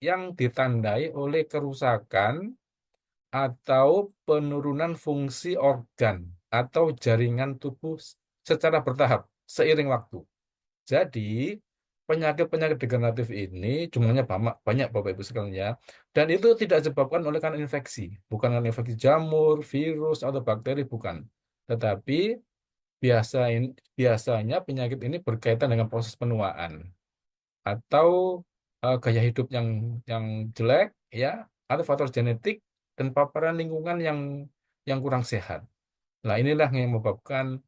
yang ditandai oleh kerusakan atau penurunan fungsi organ atau jaringan tubuh secara bertahap seiring waktu. Jadi, penyakit-penyakit degeneratif ini jumlahnya banyak, banyak Bapak Ibu sekalian ya. Dan itu tidak disebabkan oleh karena infeksi, bukan karena infeksi jamur, virus atau bakteri, bukan. Tetapi biasanya penyakit ini berkaitan dengan proses penuaan atau gaya hidup yang jelek ya, atau faktor genetik dan paparan lingkungan yang kurang sehat. Nah, inilah yang menyebabkan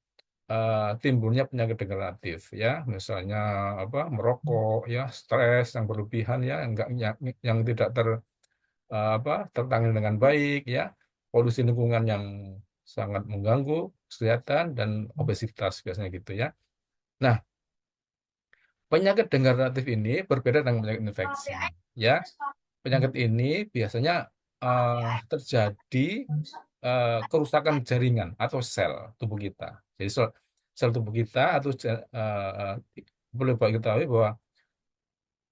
timbulnya penyakit degeneratif ya, misalnya apa, merokok ya, stres yang berlebihan ya, enggak yang tidak tertangani dengan baik ya, polusi lingkungan yang sangat mengganggu kesehatan dan obesitas biasanya gitu ya. Nah, penyakit degeneratif ini berbeda dengan penyakit infeksi ya. Penyakit ini biasanya eh, terjadi kerusakan jaringan atau sel tubuh kita. Jadi sel tubuh kita atau boleh Pak ketahui bahwa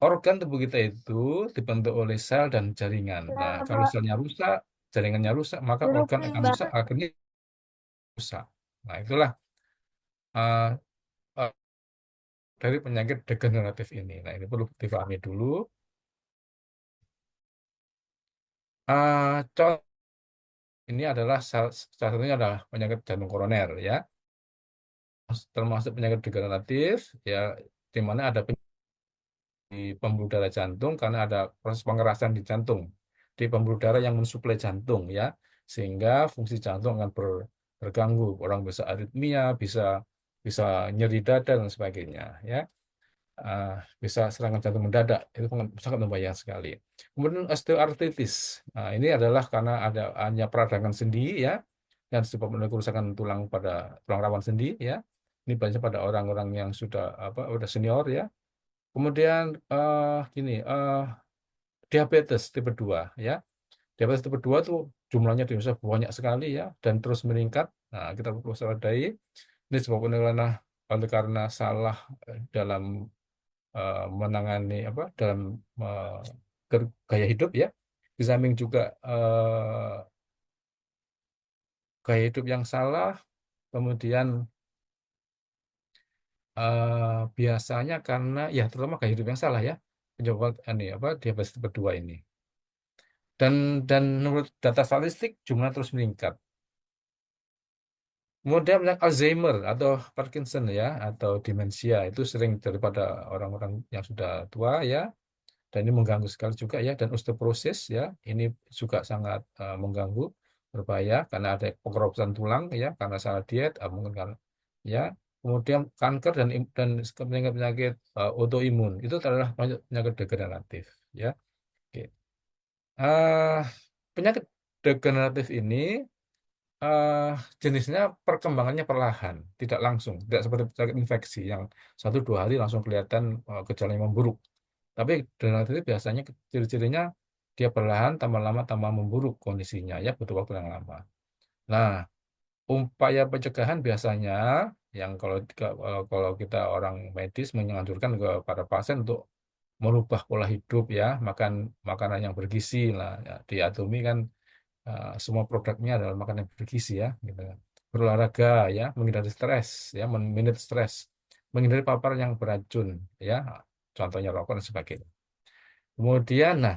organ tubuh kita itu dibentuk oleh sel dan jaringan. Nah, kalau selnya rusak, jaringannya rusak, maka organ akan rusak, akhirnya rusak. Nah, itulah eh, eh, dari penyakit degeneratif ini. Nah, ini perlu dipahami dulu. Contoh ini adalah salah satunya adalah penyakit jantung koroner ya, termasuk penyakit degeneratif ya, di mana ada di pembuluh darah jantung karena ada proses pengerasan di jantung, di pembuluh darah yang mensuplai jantung ya, sehingga fungsi jantung akan terganggu. Orang bisa aritmia, bisa bisa nyeri dada dan sebagainya ya. Ah, Bisa serangan jantung mendadak, itu sangat membahayakan sekali. Kemudian osteoartritis. Nah, ini adalah karena ada hanya peradangan sendi ya, dan disebabkan oleh kerusakan tulang rawan sendi ya. Ini banyak pada orang-orang yang sudah udah senior ya. Kemudian gini, diabetes tipe 2 ya. Diabetes tipe 2 tuh jumlahnya di Indonesia banyak sekali ya, dan terus meningkat. Nah, kita perlu waspadai. Ini disebabkan oleh karena salah dalam menangani dalam eh, gaya hidup ya. Di samping juga gaya hidup yang salah, kemudian biasanya karena ya terutama gaya hidup yang salah ya, penyebab ini diabetes tipe 2 ini. Dan menurut data statistik jumlah terus meningkat. Kemudian penyakit Alzheimer atau Parkinson ya, atau demensia itu sering daripada orang-orang yang sudah tua ya, dan ini mengganggu sekali juga ya. Dan osteoporosis ya, ini juga sangat mengganggu, berbahaya karena ada pengeroposan tulang ya, karena salah diet mungkin karena ya. Kemudian kanker dan penyakit-penyakit autoimun itu adalah penyakit degeneratif ya. Oke. Eh, Penyakit degeneratif ini eh, jenisnya perkembangannya perlahan, tidak langsung, tidak seperti penyakit infeksi yang 1-2 hari langsung kelihatan gejala yang memburuk. Tapi degeneratif itu biasanya ciri-cirinya dia perlahan, tambah lama tambah memburuk kondisinya ya, butuh waktu yang lama. Nah, upaya pencegahan biasanya yang kalau kita orang medis menganjurkan ke para pasien untuk merubah pola hidup ya, makan makanan yang bergizi lah ya. Di Atomi kan semua produknya adalah makanan yang bergizi ya, gitu kan. Berolahraga ya, menghindari stres ya, manage stres, menghindari paparan yang beracun ya, contohnya rokok dan sebagainya. Kemudian, nah,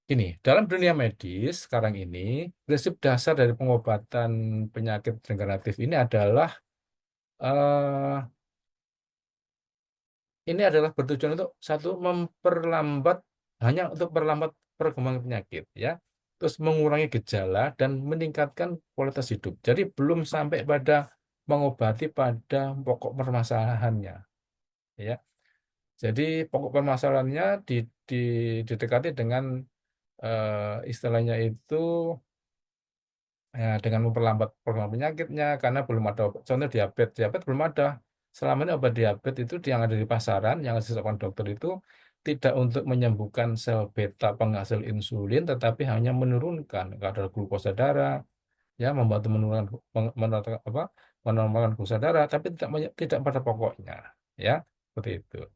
ini dalam dunia medis sekarang ini prinsip dasar dari pengobatan penyakit degeneratif ini adalah eh, bertujuan untuk satu memperlambat, hanya untuk perlambat perkembangan penyakit ya, terus mengurangi gejala dan meningkatkan kualitas hidup. Jadi belum sampai pada mengobati pada pokok permasalahannya ya. Jadi pokok permasalahannya di, didekati dengan istilahnya itu ya, dengan memperlambat perkembangan penyakitnya karena belum ada obat. Contoh diabetes, diabetes belum ada. Selama ini obat diabetes itu yang ada di pasaran, yang disebutkan dokter itu tidak untuk menyembuhkan sel beta penghasil insulin, tetapi hanya menurunkan kadar glukosa darah, ya, membantu menurunkan menormalkan glukosa darah, tapi tidak pada pokoknya, ya, seperti itu.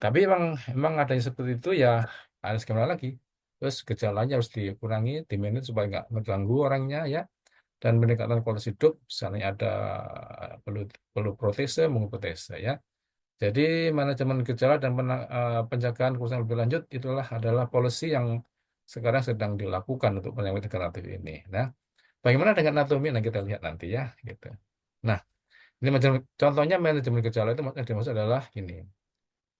Tapi emang emang ada yang seperti itu ya, harus gimana lagi? Terus gejalanya harus dikurangi, dimanage supaya nggak mengganggu orangnya ya. Dan meningkatkan kualitas hidup, misalnya ada perlu perlu protese, mengprotese ya. Jadi manajemen gejala dan pencegahan kerusakan lebih lanjut itulah adalah policy yang sekarang sedang dilakukan untuk penyakit degeneratif ini. Nah, bagaimana dengan anatomi? Nah, kita lihat nanti ya, gitu. Nah, ini contohnya manajemen gejala itu yang dimaksud adalah ini.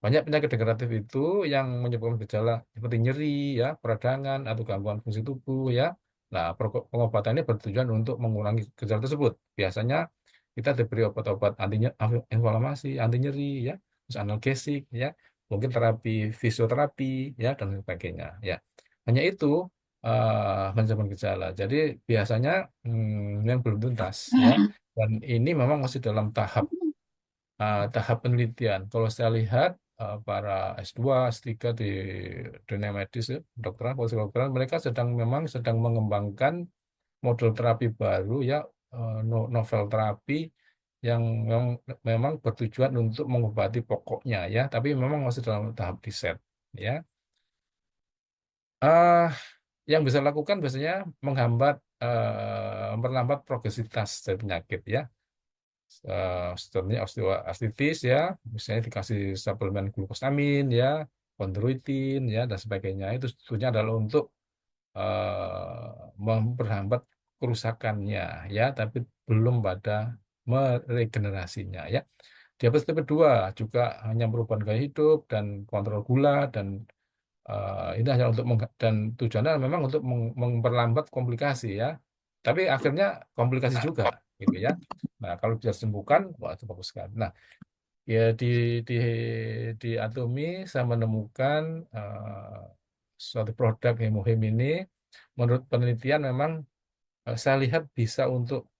Banyak penyakit degeneratif itu yang menyebabkan gejala seperti nyeri, ya, peradangan, atau gangguan fungsi tubuh, ya. Nah, pengobatan ini bertujuan untuk mengurangi gejala tersebut. Biasanya kita diberi obat-obat inflamasi, anti nyeri, ya, terus analgesik, ya, mungkin terapi fisioterapi, ya, dan sebagainya, ya. Hanya itu manajemen gejala. Jadi biasanya yang belum tuntas, ya, dan ini memang masih dalam tahap penelitian. Kalau saya lihat para S2, S3 di dunia medis, ya, dokteran, kedokteran, mereka memang sedang mengembangkan model terapi baru ya, novel terapi yang memang bertujuan untuk mengobati pokoknya ya, tapi memang masih dalam tahap riset ya. eh yang bisa lakukan biasanya memperlambat progresivitas dari penyakit ya. Sebenarnya osteoartritis ya, misalnya dikasih suplemen glukosamin ya, kondroitin ya, dan sebagainya. Itu sebetulnya adalah untuk memperhambat kerusakannya ya, tapi belum pada meregenerasinya ya. Diabetes tipe 2 juga hanya perubahan gaya hidup dan kontrol gula dan ini hanya untuk dan tujuannya memang untuk memperlambat komplikasi ya. Tapi akhirnya komplikasi juga gitu ya. Nah, kalau bisa disembuhkan, wah itu bagus sekali. Nah, ya di di Atomi saya menemukan suatu produk Hemohim ini menurut penelitian memang saya lihat bisa untuk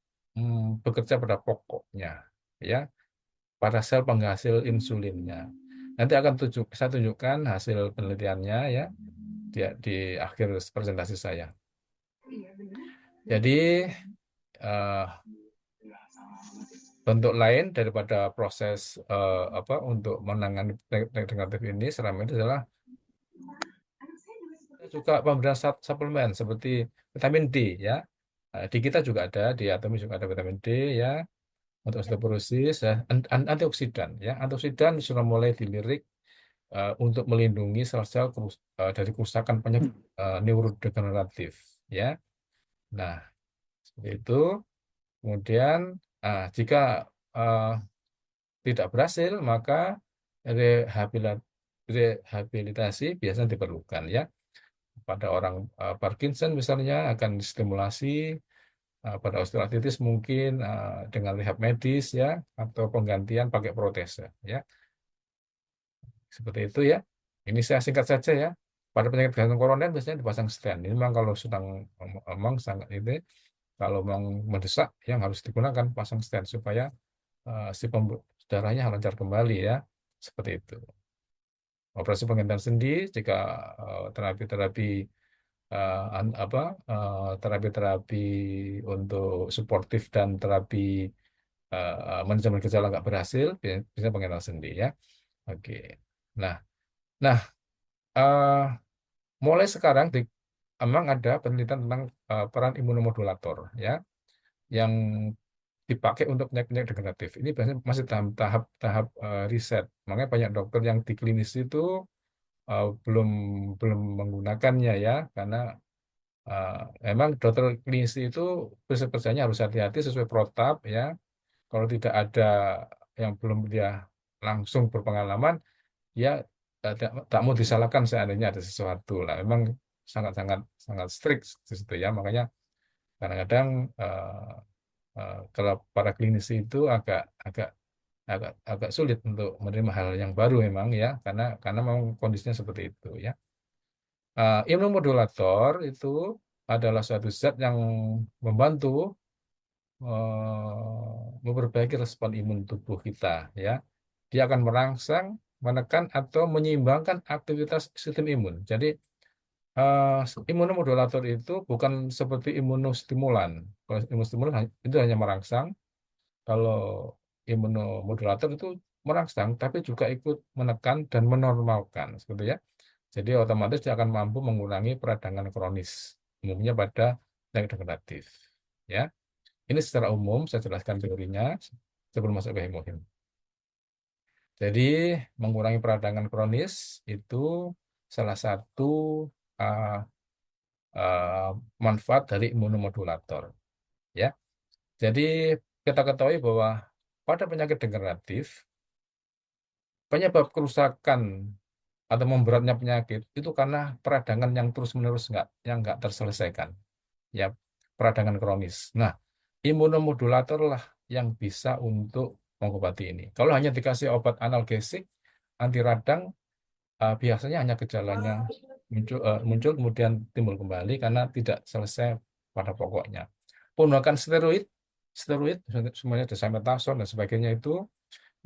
bekerja pada pokoknya ya, pada sel penghasil insulinnya. Nanti saya tunjukkan hasil penelitiannya ya di akhir presentasi saya. Jadi eh, bentuk lain daripada proses apa untuk menangani penyakit degeneratif ini selama ini adalah juga pemberian suplemen seperti vitamin D ya. Di kita juga ada, di Atomi juga ada vitamin D ya untuk osteoporosis ya, antioksidan ya. Antioksidan sudah mulai dilirik untuk melindungi sel-sel dari kerusakan penyakit neurodegeneratif ya. Nah, seperti itu. Kemudian jika eh, tidak berhasil, maka rehabilit- rehabilitasi biasanya diperlukan ya. Pada orang Parkinson misalnya akan distimulasi, pada osteoartritis mungkin dengan rehab medis ya, atau penggantian pakai protese ya. Seperti itu ya. Ini saya singkat saja ya. Pada penyakit jantung koroner biasanya dipasang stent. Ini memang kalau sedang memang sangat ini, kalau memang mendesak yang harus digunakan pasang stent supaya si darahnya lancar kembali ya. Seperti itu. Operasi penggantian sendi jika terapi-terapi apa terapi-terapi untuk suportif dan terapi manajemen gejala nggak berhasil, bisa penggantian sendi ya. Oke. Nah, nah eh, mulai sekarang memang ada penelitian tentang peran imunomodulator ya, yang dipakai untuk penyakit degeneratif. Ini biasanya masih tahap riset. Makanya banyak dokter yang di klinis itu belum belum menggunakannya ya, karena uh, memang dokter klinis itu kerjanya harus hati-hati sesuai protap ya. Kalau tidak ada yang belum dia langsung berpengalaman, ya tak mau disalahkan seandainya ada sesuatu lah. Memang sangat-sangat sangat strict di situ ya. Makanya kadang-kadang kalau para klinisi itu agak agak agak agak sulit untuk menerima hal yang baru memang ya, karena memang kondisinya seperti itu ya. Imunomodulator itu adalah suatu zat yang membantu memperbaiki respon imun tubuh kita ya. Dia akan merangsang, menekan atau menyeimbangkan aktivitas sistem imun. Jadi imunomodulator itu bukan seperti imunostimulan. Kalau imunostimulan itu hanya merangsang. Kalau imunomodulator itu merangsang, tapi juga ikut menekan dan menormalkan, seperti ya. Jadi otomatis dia akan mampu mengurangi peradangan kronis, umumnya pada penyakit degeneratif. Ya, ini secara umum saya jelaskan teorinya sebelum masuk ke hemohim. Jadi mengurangi peradangan kronis itu salah satu uh, uh, manfaat dari imunomodulator. Ya, jadi kita ketahui bahwa pada penyakit degeneratif penyebab kerusakan atau memberatnya penyakit itu karena peradangan yang terus-menerus nggak terselesaikan, ya, peradangan kronis. Nah, imunomodulator lah yang bisa untuk mengobati ini. Kalau hanya dikasih obat analgesik anti radang, biasanya hanya gejalanya muncul kemudian timbul kembali karena tidak selesai pada pokoknya. Penggunaan steroid, steroid semuanya desamethasone dan sebagainya itu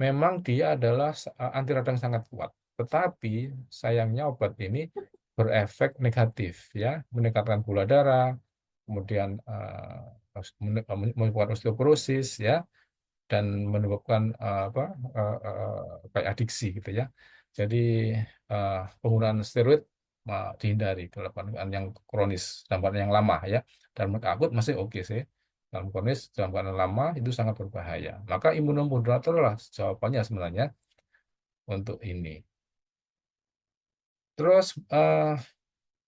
memang dia adalah anti radang sangat kuat. Tetapi sayangnya obat ini berefek negatif, ya, meningkatkan gula darah, kemudian menyebabkan osteoporosis, ya, dan menyebabkan kayak adiksi gitu ya. Jadi eh, penggunaan steroid dihindari dalam keadaan yang kronis, dalam keadaan yang lama ya. Dalam keadaan akut masih oke sih. Dalam kronis, dalam keadaan lama itu sangat berbahaya. Maka imunomodulator lah jawabannya sebenarnya untuk ini. Terus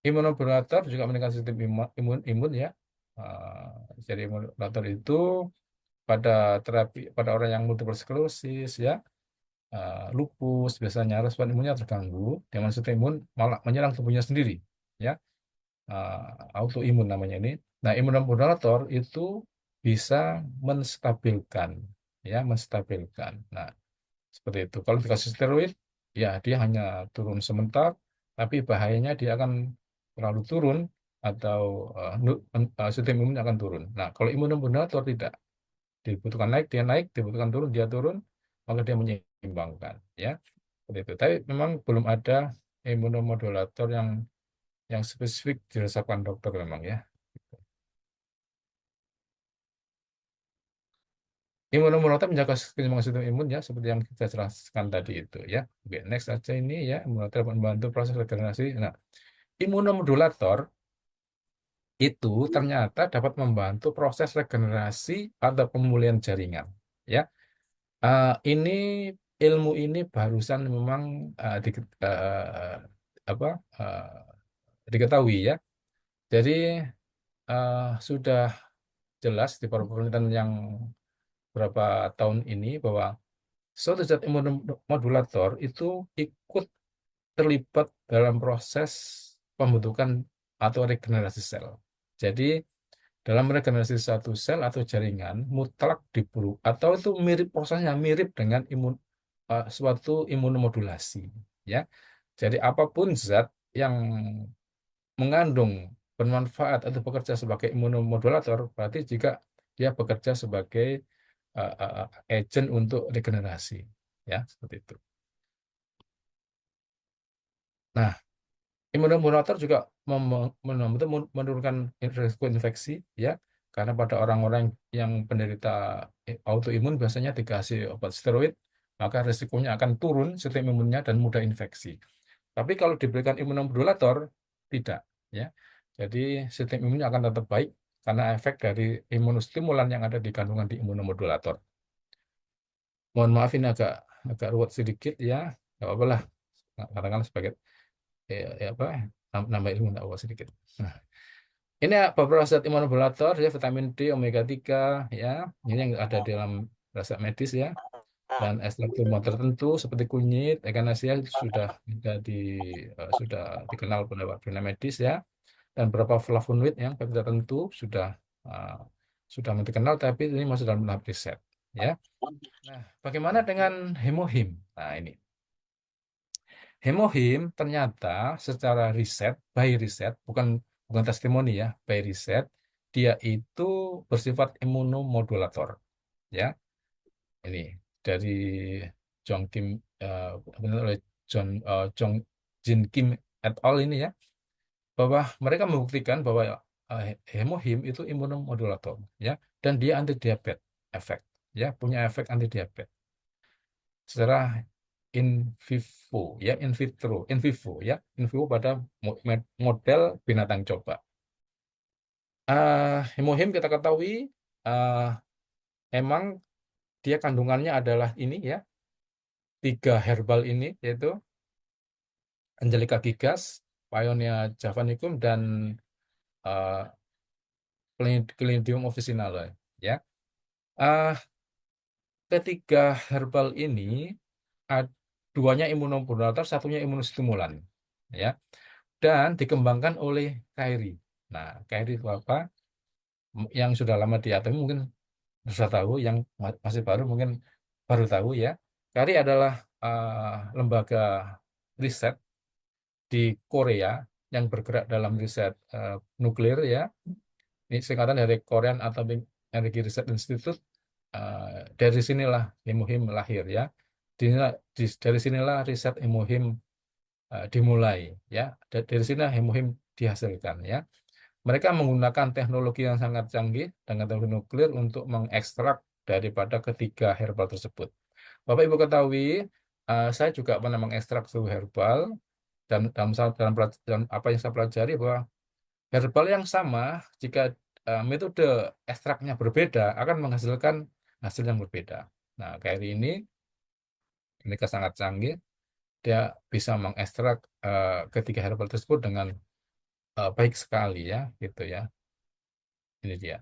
imunomodulator juga meningkatkan sistem imun ya. Jadi imunomodulator itu pada terapi pada orang yang multiple sklerosis ya, lupus, biasanya respon imunnya terganggu, dengan sistem imun malah menyerang tubuhnya sendiri, ya, autoimun namanya ini. Nah, imunomodulator itu bisa menstabilkan, ya, menstabilkan. Nah, seperti itu. Kalau dikasih steroid, ya dia hanya turun sebentar, tapi bahayanya dia akan terlalu turun atau sistem imunnya akan turun. Nah, kalau imunomodulator tidak, dibutuhkan naik dia naik, dibutuhkan turun dia turun, maka dia menyeimbangkan, ya, seperti itu. Tapi memang belum ada imunomodulator yang spesifik diresepkan dokter memang ya. Imunomodulator menjaga keseimbangan sistem imun ya, seperti yang kita jelaskan tadi itu ya. Oke, next aja ini ya, imunomodulator dapat membantu proses regenerasi. Nah, imunomodulator itu ternyata dapat membantu proses regenerasi atau pemulihan jaringan, ya. Ini ilmu ini barusan memang apa uh, diketahui ya. Jadi sudah jelas di beberapa penelitian yang beberapa tahun ini bahwa suatu zat imunomodulator itu ikut terlibat dalam proses pembentukan atau regenerasi sel. Jadi dalam regenerasi satu sel atau jaringan mutlak diperlu atau itu mirip prosesnya mirip dengan suatu imunomodulasi, ya. Jadi apapun zat yang mengandung bermanfaat atau bekerja sebagai imunomodulator berarti jika dia bekerja sebagai agent untuk regenerasi, ya, seperti itu. Nah, imunomodulator juga menurunkan risiko infeksi, ya, karena pada orang-orang yang penderita autoimun biasanya dikasih obat steroid, maka risikonya akan turun sistem imunnya dan mudah infeksi. Tapi kalau diberikan imunomodulator tidak, ya. Jadi sistem imunnya akan tetap baik karena efek dari imunostimulan yang ada di kandungan di imunomodulator. Mohon maaf ini agak agak ruwet sedikit ya, nggak apa-apa lah. Katakanlah sebagai apa nambah ilmu nggak apa sedikit. Nah, ini ya, beberapa zat imunomodulator ya, vitamin D, omega 3 ya. Ini yang ada di dalam resep medis ya. Dan ekstrak tumbuhan tertentu seperti kunyit, echinacea itu sudah dikenal pada dunia medis ya. Dan beberapa flavonoid yang tertentu uh, sudah dikenal tapi ini masih dalam tahap riset, ya. Nah, bagaimana dengan hemohim? Nah, ini hemohim ternyata secara riset, by riset, bukan bukan testimoni ya, by riset, dia itu bersifat imunomodulator, ya. Ini dari Jong Kim benar oleh Jong Jin Kim et al. Ini ya, bahwa mereka membuktikan bahwa hemohim itu imunomodulator, ya, dan dia anti diabetes efek, ya, punya efek anti diabetes. in vivo ya, in vitro, in vivo ya, in vivo pada model binatang coba. Hemohim kita ketahui eh, emang dia kandungannya adalah ini ya, 3 herbal ini yaitu Angelica gigas, Paeonia javanicum, dan eh, Clendium officinale ya. Ah, ketiga herbal ini ad- duanya imunomodulator, satunya imunostimulan ya, dan dikembangkan oleh Kairi. Nah, Kairi itu apa? Yang sudah lama di Atomi mungkin sudah tahu, yang masih baru mungkin baru tahu ya. Kairi adalah lembaga riset di Korea yang bergerak dalam riset nuklir ya. Ini singkatan dari Korean Atomic Energy Research Institute. Dari sinilah Hemohim lahir ya. Dari sinilah riset Hemohim dimulai ya. Dari sini Hemohim dihasilkan ya. Mereka menggunakan teknologi yang sangat canggih dengan teknologi nuklir untuk mengekstrak daripada ketiga herbal tersebut. Bapak Ibu ketahui, saya juga pernah mengekstrak suatu herbal, dan dalam apa yang saya pelajari bahwa herbal yang sama, jika metode ekstraknya berbeda, akan menghasilkan hasil yang berbeda. Nah, kayak ini mereka sangat canggih, dia bisa mengekstrak ketiga herbal tersebut dengan baik sekali ya, gitu ya. Ini dia.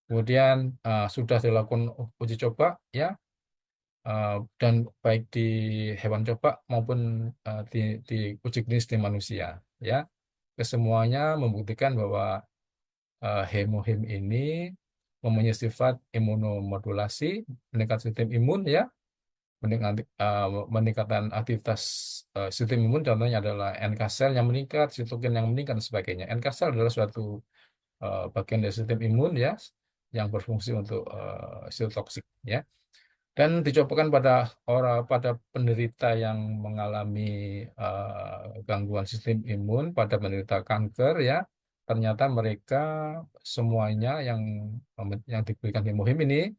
Kemudian sudah dilakukan uji coba ya, eh, dan baik di hewan coba maupun di uji klinis di manusia ya. Kesemuanya membuktikan bahwa hemohim ini mempunyai sifat imunomodulasi, meningkatkan sistem imun ya, meningkatkan aktivitas sistem imun, contohnya adalah NK cell yang meningkat, sitokin yang meningkat dan sebagainya. NK cell adalah suatu bagian dari sistem imun ya, yang berfungsi untuk sitotoksik ya. Dan dicobakan pada penderita yang mengalami gangguan sistem imun, pada penderita kanker ya, ternyata mereka semuanya yang diberikan hemohim ini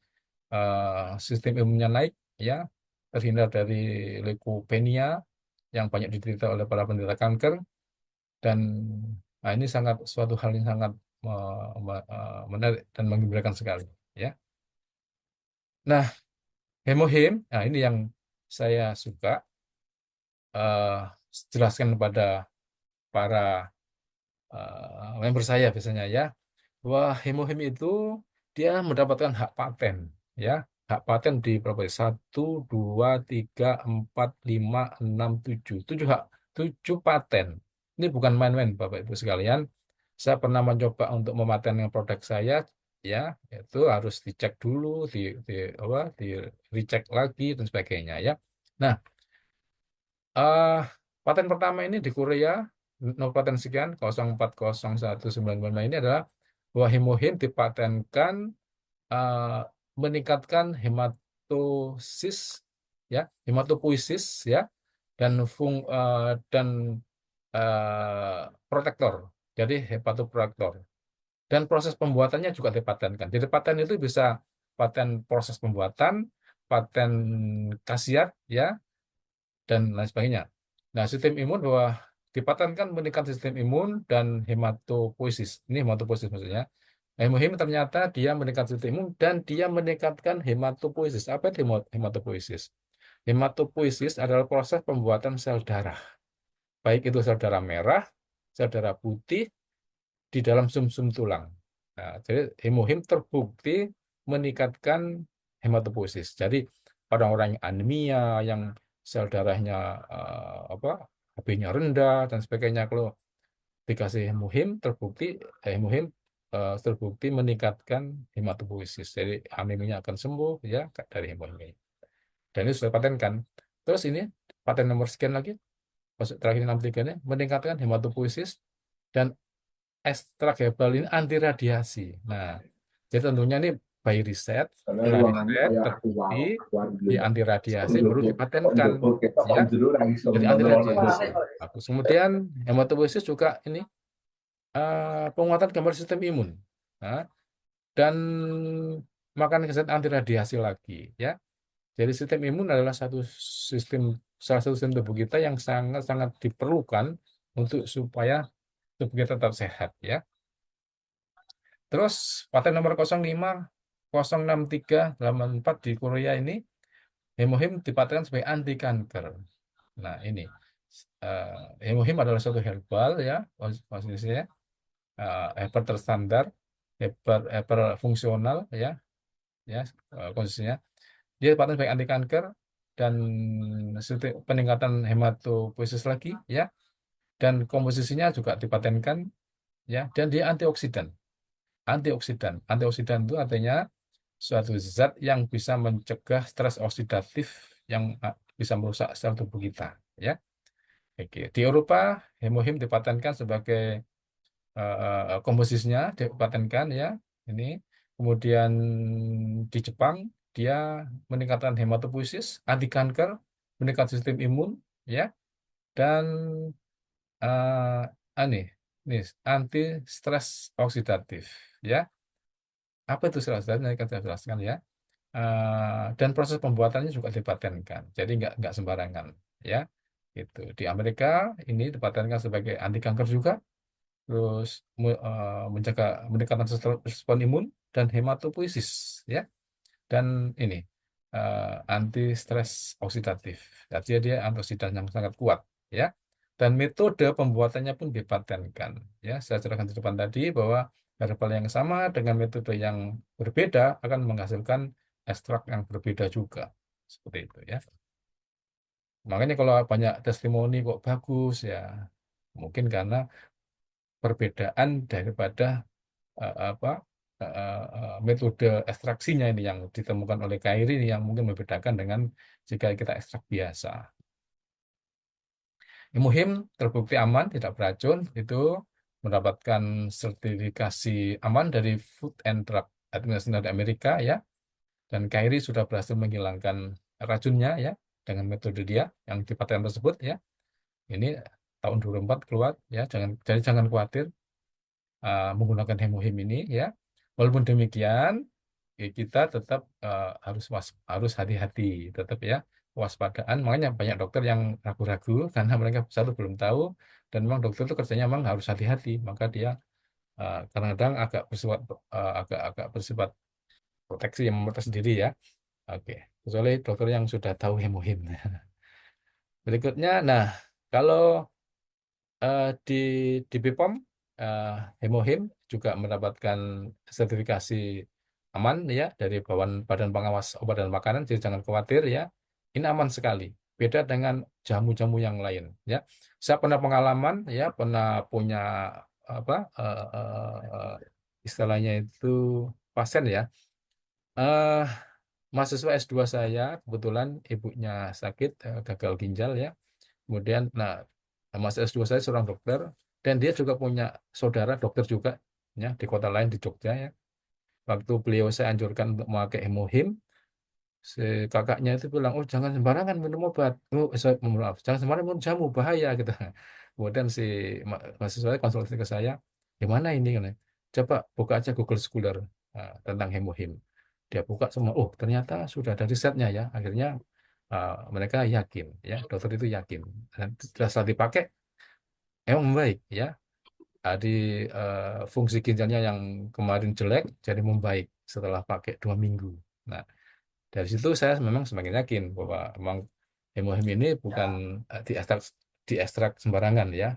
sistem imunnya naik ya, terhindar dari leukopenia yang banyak diderita oleh para penderita kanker. Dan ini suatu hal yang sangat menarik dan menggembirakan sekali ya. Nah, hemohim, nah ini yang saya suka eh, jelaskan kepada para member saya biasanya ya. Wah, hemohim itu dia mendapatkan hak paten ya. Hak paten di berapa ya? 1, 2, 3, 4, 5, 6, 7. 7 paten. Ini bukan main-main Bapak Ibu sekalian. Saya pernah mencoba untuk mematenkan produk saya ya, itu harus dicek dulu, di recheck lagi dan sebagainya ya. Nah, eh paten pertama ini di Korea, nomor paten sekian 040199 ini adalah bahwa hemohim dipatenkan eh, meningkatkan hematosis ya, hematopoiesis ya, dan protektor. Jadi hepatoprotektor. Dan proses pembuatannya juga dipatenkan. Jadi paten itu bisa paten proses pembuatan, paten khasiat ya, dan lain sebagainya. Nah, sistem imun bahwa dipatenkan meningkatkan sistem imun dan hematopoiesis. Ini hematopoiesis maksudnya. Hemohim ternyata dia meningkatkan sistem imun dan dia meningkatkan hematopoiesis. Apa itu hematopoiesis? Hematopoiesis adalah proses pembuatan sel darah. Baik itu sel darah merah, sel darah putih di dalam sumsum tulang. Nah, jadi hemohim terbukti meningkatkan hematopoiesis. Jadi orang-orang yang anemia, yang sel darahnya apa HB-nya rendah dan sebagainya, kalau dikasih hemohim terbukti meningkatkan hematopoiesis. Jadi aneminya akan sembuh ya dari hemohim ini. Dan ini sudah patenkan. Terus ini paten nomor sekian lagi, terakhir 63 ini meningkatkan hematopoiesis dan ekstrak herbal ini anti radiasi. Nah, jadi tentunya ini by riset, Karena setelah ruangannya riset kayak terbukti akuarium. dia anti radiasi Kon baru jero dipatenkan ya. lagi Jadi sama anti nonton. radiasi. Bagus. Kemudian hematopoiesis juga ini penguatan gambar sistem imun. Nah, dan makan zat anti radiasi lagi ya. Jadi sistem imun adalah sistem salah satu sistem tubuh kita yang sangat-sangat diperlukan untuk supaya tubuh kita tetap sehat ya. Terus paten nomor 05 06384 di Korea ini hemohim dipatenkan sebagai anti kanker. Nah, ini hemohim adalah suatu herbal ya posisinya herbal terstandar, herbal fungsional ya ya kondisinya. Dia paten sebagai anti kanker dan peningkatan hematopoiesis lagi ya dan komposisinya juga dipatenkan ya dan dia antioksidan. Antioksidan itu artinya suatu zat yang bisa mencegah stres oksidatif yang bisa merusak sel tubuh kita ya. Oke. Di Eropa hemohim dipatenkan sebagai komposisinya dipatenkan ya ini. Kemudian di Jepang dia meningkatkan hematopoiesis, anti kanker, meningkatkan sistem imun ya dan aneh nih anti stres oksidatif ya. Apa itu stres oksidatif? Nanti akan saya jelaskan ya. Dan proses pembuatannya juga dipatenkan. Jadi nggak sembarangan ya. Itu di Amerika ini dipatenkan sebagai anti kanker juga terus menjaga meningkatkan respon imun dan hematopoiesis ya dan ini anti stres oksidatif jadi dia antioksidan yang sangat kuat ya dan metode pembuatannya pun dipatenkan ya saya jelaskan di depan tadi bahwa herbal yang sama dengan metode yang berbeda akan menghasilkan ekstrak yang berbeda juga seperti itu ya makanya kalau banyak testimoni kok bagus ya mungkin karena perbedaan daripada apa metode ekstraksinya ini yang ditemukan oleh Kairi ini yang mungkin membedakan dengan jika kita ekstrak biasa. Muhim terbukti aman, tidak beracun, itu mendapatkan sertifikasi aman dari Food and Drug Administration dari Amerika ya, dan Kairi sudah berhasil menghilangkan racunnya ya dengan metode dia yang di paten tersebut ya. Ini tahun 2004 keluar ya, jadi jangan khawatir menggunakan hemohim ini ya. Walaupun demikian, kita tetap harus hati-hati tetap ya waspadaan. Makanya banyak dokter yang ragu-ragu karena mereka satu belum tahu dan memang dokter itu kerjanya memang harus hati-hati. Maka dia kadang-kadang agak bersifat proteksi yang memprotek sendiri ya. Oke, kecuali dokter yang sudah tahu hemohim. Berikutnya, nah kalau di BPOM eh, Hemohim juga mendapatkan sertifikasi aman ya dari Badan Pengawas Obat dan Makanan, jadi jangan khawatir ya. Ini aman sekali. Beda dengan jamu-jamu yang lain ya. Saya pernah pengalaman ya, pernah punya apa istilahnya itu pasien ya. eh Mahasiswa S2 saya kebetulan ibunya sakit gagal ginjal ya. Kemudian, nah, Mas S2 saya seorang dokter, dan dia juga punya saudara dokter juga, ya, di kota lain di Jogja ya. Waktu beliau saya anjurkan untuk memakai hemohim, si kakaknya itu bilang, oh jangan sembarangan minum obat, oh mohon maaf, jangan sembarangan minum jamu, bahaya gitu. Kemudian si mahasiswa saya konsultasi ke saya, gimana ini? Coba buka aja Google Scholar tentang hemohim. Dia buka semua, oh ternyata sudah ada risetnya ya. Akhirnya mereka yakin, ya dokter itu yakin. Dan setelah dipakai, emang membaik ya. Di fungsi ginjalnya yang kemarin jelek jadi membaik setelah pakai 2 minggu. Nah, dari situ saya memang semakin yakin bahwa memang hemohim ini bukan diekstrak sembarangan ya,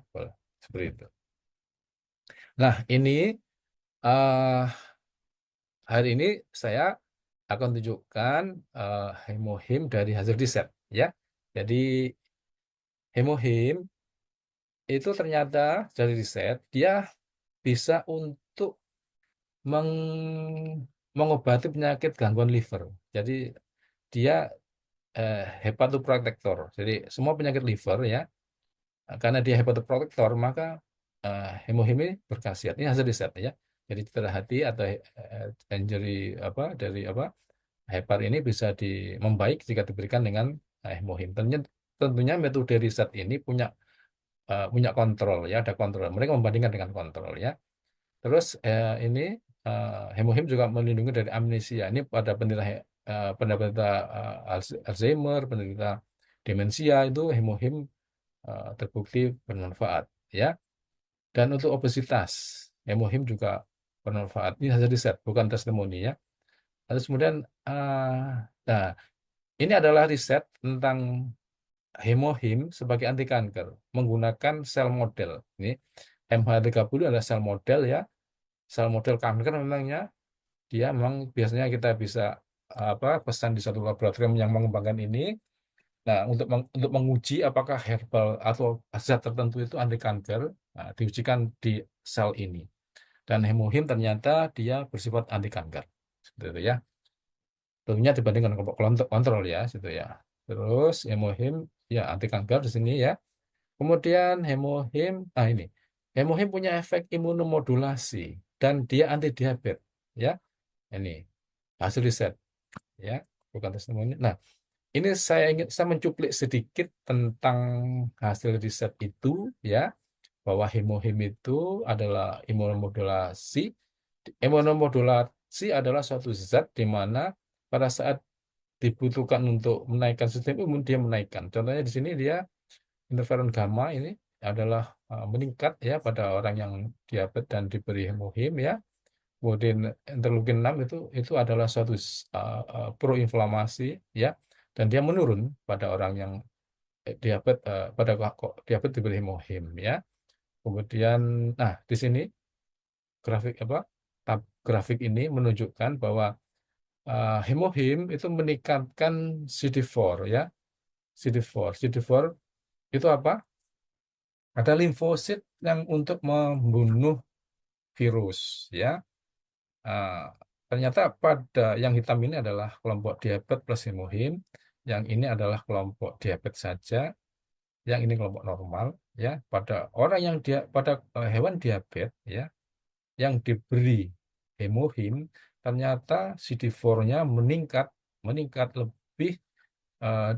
seperti itu. Nah, ini eh, hari ini saya akan tunjukkan hemohim dari hasil riset ya. Jadi hemohim itu ternyata dari riset dia bisa untuk mengobati penyakit gangguan liver. Jadi dia hepatoprotektor. Jadi semua penyakit liver ya, karena dia hepatoprotektor maka hemohim ini berkhasiat. Ini hasil riset ya. Jadi cedera hati atau injury apa dari apa hepar ini bisa membaik jika diberikan dengan hemohim. Tentunya metode riset ini punya kontrol ya, ada kontrol. Mereka membandingkan dengan kontrol ya. Terus ini hemohim juga melindungi dari amnesia. Ini pada penelitian penderita Alzheimer, penderita demensia itu hemohim terbukti bermanfaat ya. Dan untuk obesitas, hemohim juga bermanfaat. Ini hasil riset, bukan testimoni ya. Terus kemudian, nah ini adalah riset tentang hemohim sebagai anti kanker menggunakan sel model. Ini MH30 adalah sel model ya. Sel model kanker memangnya dia memang biasanya kita bisa pesan di satu laboratorium yang mengembangkan ini. Nah, untuk menguji apakah herbal atau zat tertentu itu anti kanker, nah, diujikan di sel ini. Dan hemohim ternyata dia bersifat anti kanker. Seperti itu ya. Tentunya dibandingkan kelompok kontrol ya, situ ya. Terus hemohim ya anti kanker di sini ya. Kemudian hemohim, ini. Hemohim punya efek imunomodulasi dan dia anti diabetes ya. Ini hasil riset ya, bukan testimoni. Nah, ini saya mencuplik sedikit tentang hasil riset itu ya, bahwa hemohim itu adalah imunomodulasi. Imunomodulasi adalah suatu zat di mana pada saat dibutuhkan untuk menaikkan sistem imun dia menaikkan. Contohnya di sini dia interferon gamma ini adalah meningkat ya pada orang yang diabetes dan diberi hemohim ya. Kemudian interleukin 6 itu adalah suatu proinflamasi ya, dan dia menurun pada orang yang diabetes, pada kok diabetes diberi hemohim ya. Kemudian nah di sini grafik grafik ini menunjukkan bahwa hemohim itu meningkatkan CD4 ya. CD4 itu apa? Ada limfosit yang untuk membunuh virus ya. Ah, ternyata pada yang hitam ini adalah kelompok diabetes plus hemohim, yang ini adalah kelompok diabetes saja, yang ini kelompok normal ya. Pada orang yang pada hewan diabetes ya, yang diberi hemohim, ternyata CD4-nya meningkat meningkat lebih eh,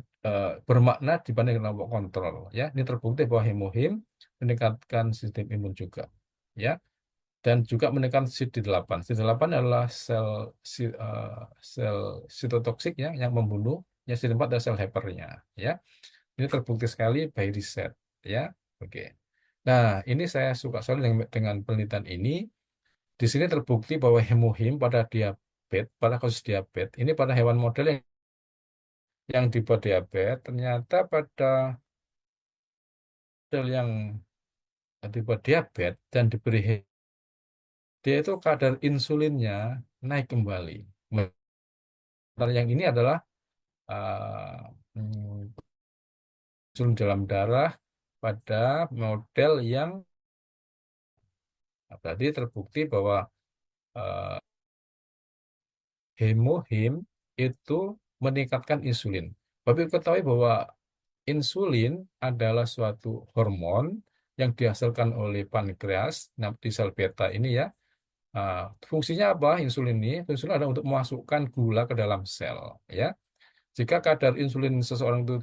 bermakna dibanding kelompok kontrol ya. Ini terbukti bahwa hemohim meningkatkan sistem imun juga ya, dan juga menekan CD8. CD8 adalah sel sitotoksik ya yang membunuh. Yang CD4 adalah sel helpernya ya. Ini terbukti sekali by riset ya. Oke. Nah, ini saya suka sekali dengan penelitian ini. Di sini terbukti bahwa hemohim pada diabetes, pada kasus diabetes, ini pada hewan model yang tipe diabetes, ternyata pada model yang tipe diabetes dan diberi dia itu kadar insulinnya naik kembali. Sementara yang ini adalah insulin dalam darah pada model yang tadi terbukti bahwa eh, hemohim itu meningkatkan insulin. Tapi ketahui bahwa insulin adalah suatu hormon yang dihasilkan oleh pankreas, nah, di sel beta ini ya. Fungsinya apa insulin ini? Insulin adalah untuk memasukkan gula ke dalam sel ya. Jika kadar insulin seseorang itu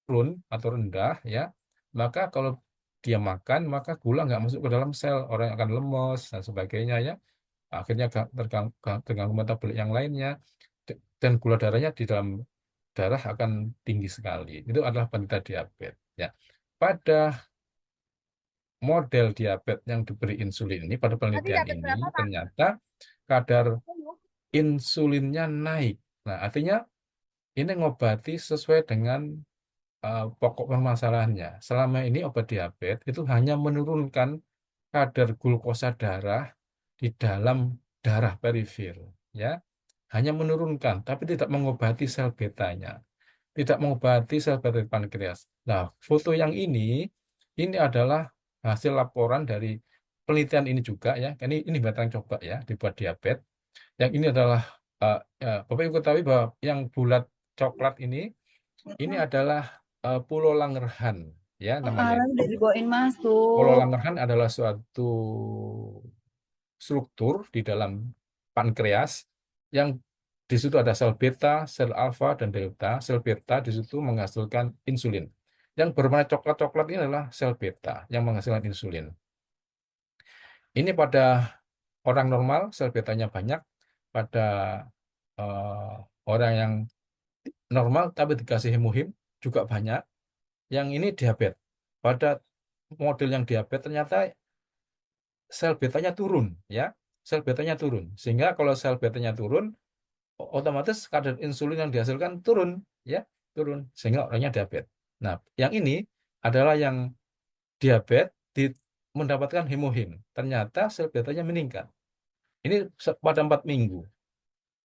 turun atau rendah ya, maka kalau dia makan maka gula nggak masuk ke dalam sel, orang akan lemes dan sebagainya ya. Akhirnya terganggu metabolik yang lainnya, dan gula darahnya di dalam darah akan tinggi sekali. Itu adalah penderita diabetes ya. Pada model diabetes yang diberi insulin ini, pada Tadi penelitian dapat ini berapa, Pak? ternyata kadar insulinnya naik. Nah, artinya ini ngobati sesuai dengan pokok permasalahannya. Selama ini obat diabetes itu hanya menurunkan kadar glukosa darah di dalam darah perifer, ya. Hanya menurunkan, tapi tidak mengobati sel betanya, tidak mengobati sel beta di pankreas. Nah, foto yang ini adalah hasil laporan dari penelitian ini juga ya. Ini batang coba ya dibuat diabetes. Yang ini adalah Bapak Ibu ketahui bahwa yang bulat coklat ini adalah Pulau Langerhan ya namanya Ah, itu. udah dibawain Pulau masuk. Langerhan adalah suatu struktur di dalam pankreas yang di situ ada sel beta, sel alfa dan delta. Sel beta di situ menghasilkan insulin. Yang berwarna coklat-coklat ini adalah sel beta yang menghasilkan insulin. Ini pada orang normal sel betanya banyak, pada eh, Orang yang normal tapi dikasih hemohim juga banyak. Yang ini diabetes. Pada model yang diabetes ternyata sel betanya turun, ya. Sel betanya turun. Sehingga kalau sel betanya turun, otomatis kadar insulin yang dihasilkan turun, ya, turun. Sehingga orangnya diabetes. Nah, yang ini adalah yang diabetes mendapatkan hemohim. Ternyata sel betanya meningkat. Ini pada 4 minggu.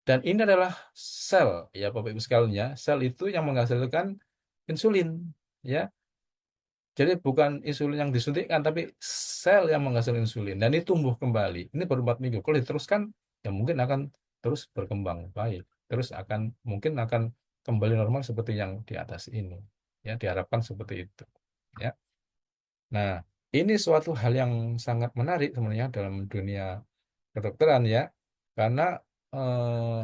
Dan ini adalah sel, ya Bapak Ibu sekalian ya, sel itu yang menghasilkan insulin, ya. Jadi bukan insulin yang disuntikkan, tapi sel yang menghasilkan insulin. Dan ini tumbuh kembali. Ini baru 4 minggu. Kalau diteruskan, ya mungkin akan terus berkembang baik. Terus mungkin akan kembali normal seperti yang di atas ini. Ya, diharapkan seperti itu. Ya. Nah, ini suatu hal yang sangat menarik sebenarnya dalam dunia kedokteran ya. Karena eh,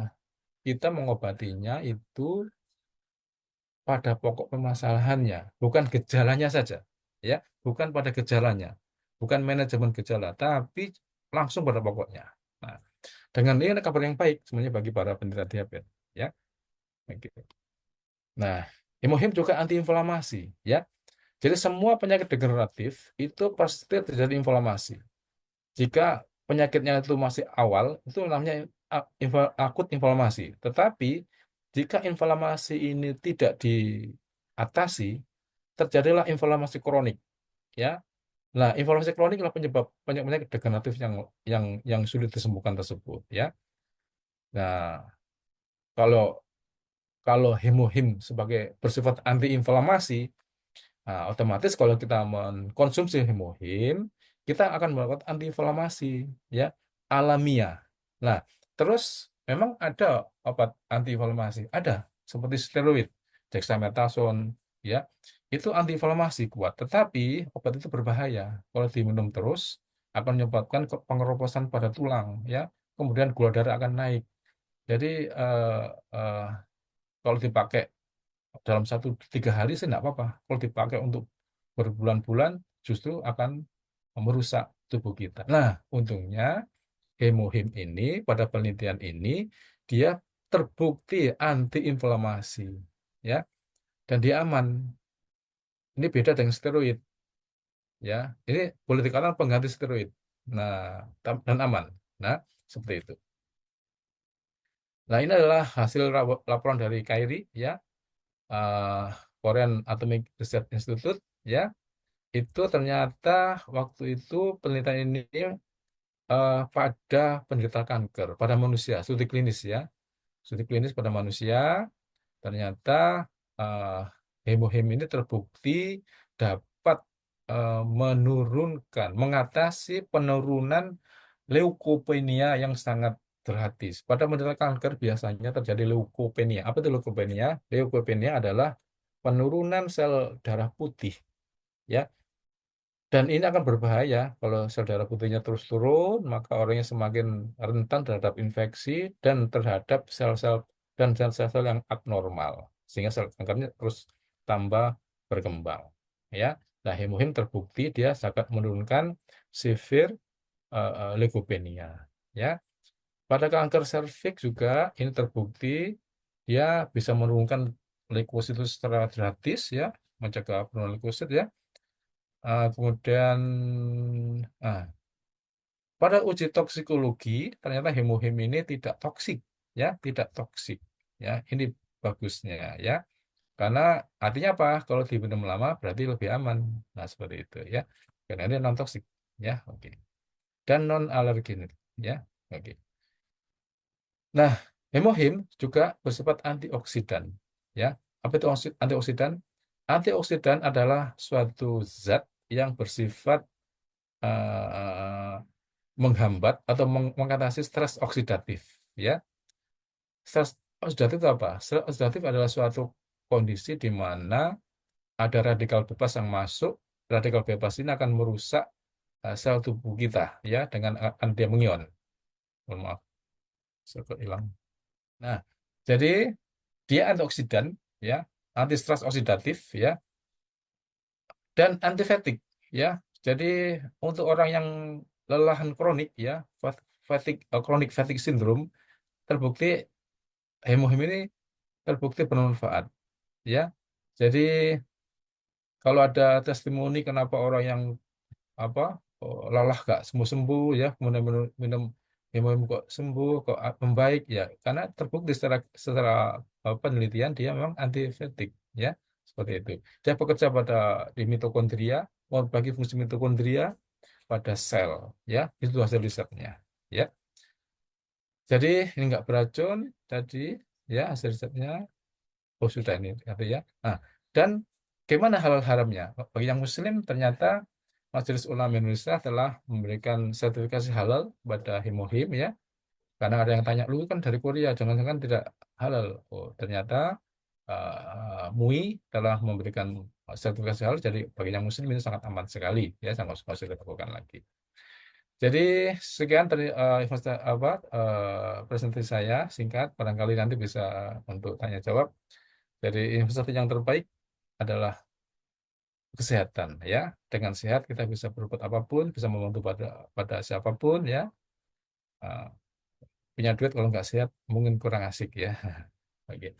kita mengobatinya itu pada pokok permasalahannya, bukan gejalanya saja, ya, bukan pada gejalanya, bukan manajemen gejala, tapi langsung pada pokoknya. Nah, dengan ini ada kabar yang baik sebenarnya bagi para penderita diabetes, ya. Begitu. Nah, hemohim juga antiinflamasi, ya. Jadi semua penyakit degeneratif itu pasti terjadi inflamasi. Jika penyakitnya itu masih awal, itu namanya akut inflamasi. Tetapi jika inflamasi ini tidak diatasi, terjadilah inflamasi kronik, ya. Nah, inflamasi kronik adalah penyebab penyakit degeneratif yang sulit disembuhkan tersebut, ya. Nah, kalau kalau hemohim sebagai bersifat antiinflamasi, nah, otomatis kalau kita mengkonsumsi hemohim, kita akan melakukan antiinflamasi, ya, alamiah. Nah, terus memang ada obat antiinflamasi, ada seperti steroid, dexamethasone, ya, itu antiinflamasi kuat. Tetapi obat itu berbahaya kalau diminum terus akan menyebabkan pengeroposan pada tulang, ya. Kemudian gula darah akan naik. Jadi eh, eh, kalau dipakai dalam 1-3 hari sih nggak apa-apa. Kalau dipakai untuk berbulan-bulan justru akan merusak tubuh kita. Nah, untungnya hemohim ini pada penelitian ini dia terbukti antiinflamasi, ya, dan dia aman. Ini beda dengan steroid, ya. Ini boleh dikatakan pengganti steroid. Nah, dan aman. Nah, seperti itu. Nah, ini adalah hasil laporan dari KAIRI, ya, eh, Korean Atomic Research Institute, ya. Itu ternyata waktu itu penelitian ini pada penderita kanker, pada manusia, studi klinis ya, studi klinis pada manusia, ternyata eh, hemohim ini terbukti dapat menurunkan, mengatasi penurunan leukopenia yang sangat drastis. Pada penderita kanker biasanya terjadi leukopenia. Apa itu leukopenia? Leukopenia adalah penurunan sel darah putih, ya. Dan ini akan berbahaya kalau sel darah putihnya terus turun, maka orangnya semakin rentan terhadap infeksi dan terhadap sel-sel dan sel-sel yang abnormal, sehingga sel kankernya terus tambah berkembang. Ya, nah hemohim terbukti dia sangat menurunkan severe leukopenia. Ya, pada kanker serviks juga ini terbukti dia bisa menurunkan leukosit itu secara gratis, ya, mencegah penurunan leukosit, ya. Kemudian ah, pada uji toksikologi ternyata hemohim ini tidak toksik, ya, tidak toksik, ya. Ini bagusnya, ya. Karena artinya apa? Kalau diminum lama berarti lebih aman. Nah, seperti itu, ya. Karena ini non toksik, ya. Oke. Dan non alergen, ya. Oke. Nah, hemohim juga bersifat antioksidan, ya. Apa itu antioksidan? Antioksidan adalah suatu zat yang bersifat eh, menghambat atau mengatasi stres oksidatif, ya. Stres oksidatif itu apa? Stres oksidatif adalah suatu kondisi di mana ada radikal bebas yang masuk. Radikal bebas ini akan merusak sel tubuh kita, ya, dengan antiamion. Mohon maaf, saya kok hilang. Nah, jadi dia antioksidan, ya, anti stres oksidatif, ya, dan antifetik, ya. Jadi untuk orang yang lelahan kronik, ya, chronic fatigue syndrome terbukti hemohim ini terbukti bermanfaat, ya. Jadi kalau ada testimoni kenapa orang yang apa lelah gak sembuh-sembuh ya, kemudian minum, minum hemohim kok sembuh, kok membaik ya, karena terbukti secara penelitian dia memang antiefektif, ya, seperti itu. Dia bekerja di mitokondria, membagi fungsi mitokondria pada sel, ya, itu hasil risetnya, ya. Jadi ini nggak beracun tadi, ya, hasil risetnya. Oh sudah ini artinya. Nah, dan gimana halal haramnya? Bagi yang Muslim ternyata Majelis Ulama Indonesia telah memberikan sertifikasi halal pada Himohim, ya. Karena ada yang tanya, lu kan dari Korea, jangan-jangan tidak halal. Oh ternyata MUI telah memberikan sertifikasi halal. Jadi bagi yang Muslim ini sangat aman sekali, ya, sangat nggak usah dilakukan lagi. Jadi sekian presentasi saya singkat, barangkali nanti bisa untuk tanya jawab. Jadi investasi yang terbaik adalah kesehatan, ya. Dengan sehat kita bisa berbuat apapun, bisa membantu pada siapapun, ya. Uh, Punya duit kalau nggak sehat mungkin kurang asik, ya. Oke.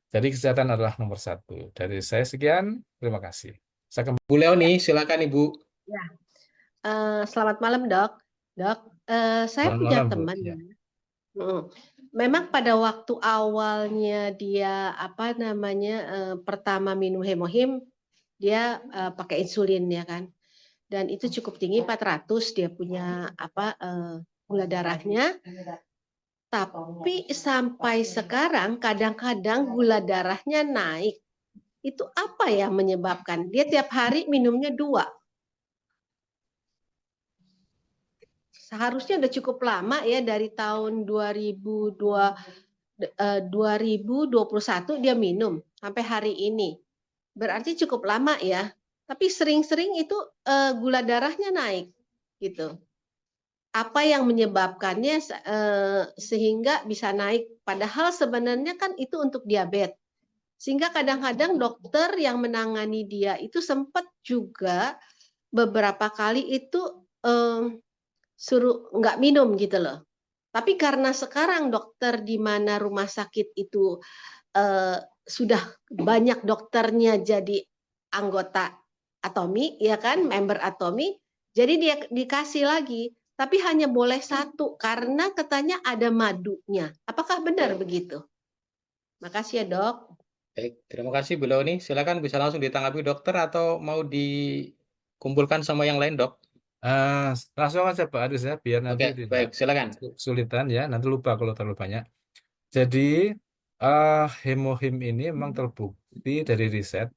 Jadi kesehatan adalah nomor satu. Dari saya sekian, terima kasih. Saya Bu Leoni, silakan Ibu. Ya, selamat malam dok. Dok, saya selamat punya malam, Bu. teman Ya. ya. Memang pada waktu awalnya dia apa namanya pertama minum hemohim, dia pakai insulin ya kan. Dan itu cukup tinggi 400 dia punya apa gula darahnya. Tapi sampai sekarang kadang-kadang gula darahnya naik. Itu apa ya menyebabkan? Dia tiap hari minumnya 2. Seharusnya udah cukup lama ya dari tahun 2021 dia minum sampai hari ini. Berarti cukup lama ya. Tapi sering-sering itu gula darahnya naik gitu. Apa yang menyebabkannya sehingga bisa naik? Padahal sebenarnya kan itu untuk diabetes. Sehingga kadang-kadang dokter yang menangani dia itu sempat juga beberapa kali itu suruh nggak minum gitu loh. Tapi karena sekarang dokter di mana rumah sakit itu sudah banyak dokternya jadi anggota Atomi, ya kan, member Atomi, jadi dia dikasih lagi, tapi hanya boleh 1 karena katanya ada madunya. Apakah benar begitu? Makasih ya dok. Baik, terima kasih Bu Leoni. Silakan bisa langsung ditanggapi dokter atau mau dikumpulkan sama yang lain, Dok? Eh, Langsung aja Pak Aris, ya, biar nanti Oke, tidak baik, silakan. kesulitan, ya. Nanti lupa kalau terlalu banyak. Jadi hemohim ini memang terbukti dari riset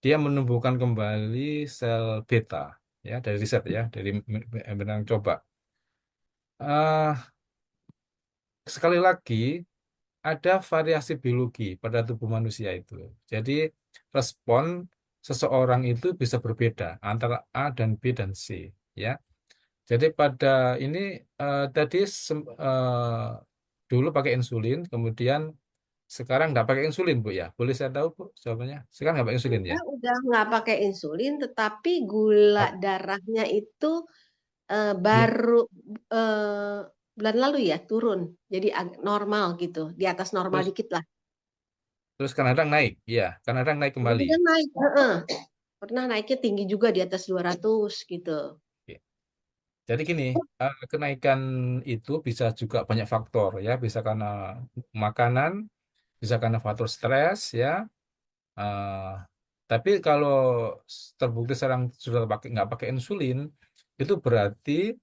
dia menumbuhkan kembali sel beta, ya, dari riset, ya, dari yang coba. Ah, Sekali lagi ada variasi biologi pada tubuh manusia itu. Jadi respon seseorang itu bisa berbeda antara A dan B dan C, ya. Jadi pada ini tadi dulu pakai insulin, kemudian sekarang nggak pakai insulin, Bu, ya. Boleh saya tahu, Bu, jawabannya? Sekarang nggak pakai insulin, ya? Dia udah nggak pakai insulin, tetapi gula Oh, darahnya itu belum. baru bulan lalu ya turun, jadi normal gitu, di atas normal Terus dikit lah. terus kadang naik, iya, kadang naik kembali. Kemudian naik, pernah naiknya tinggi juga di atas 200 gitu. Oke. Jadi gini, kenaikan itu bisa juga banyak faktor, ya, bisa karena makanan, bisa karena faktor stres, ya. Eh, tapi kalau terbukti sekarang sudah nggak pakai insulin, itu berarti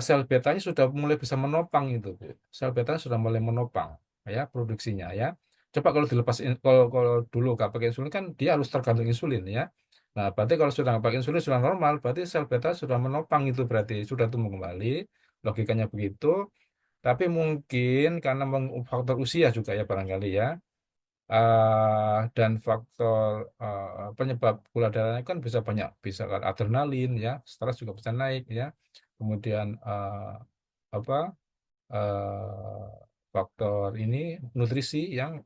sel betanya sudah mulai bisa menopang itu, Bu. Sel betanya sudah mulai menopang, ya, produksinya, ya. Coba kalau dilepas, kalau dulu nggak pakai insulin kan dia harus tergantung insulin, ya. Nah, berarti kalau sudah nggak pakai insulin sudah normal, berarti sel beta sudah menopang itu, berarti sudah tumbuh kembali. Logikanya begitu. Tapi mungkin karena faktor usia juga, ya, barangkali, ya. Dan faktor penyebab gula darahnya kan bisa banyak, bisa kan adrenalin, ya, stres juga bisa naik, ya, kemudian apa eh, faktor ini nutrisi yang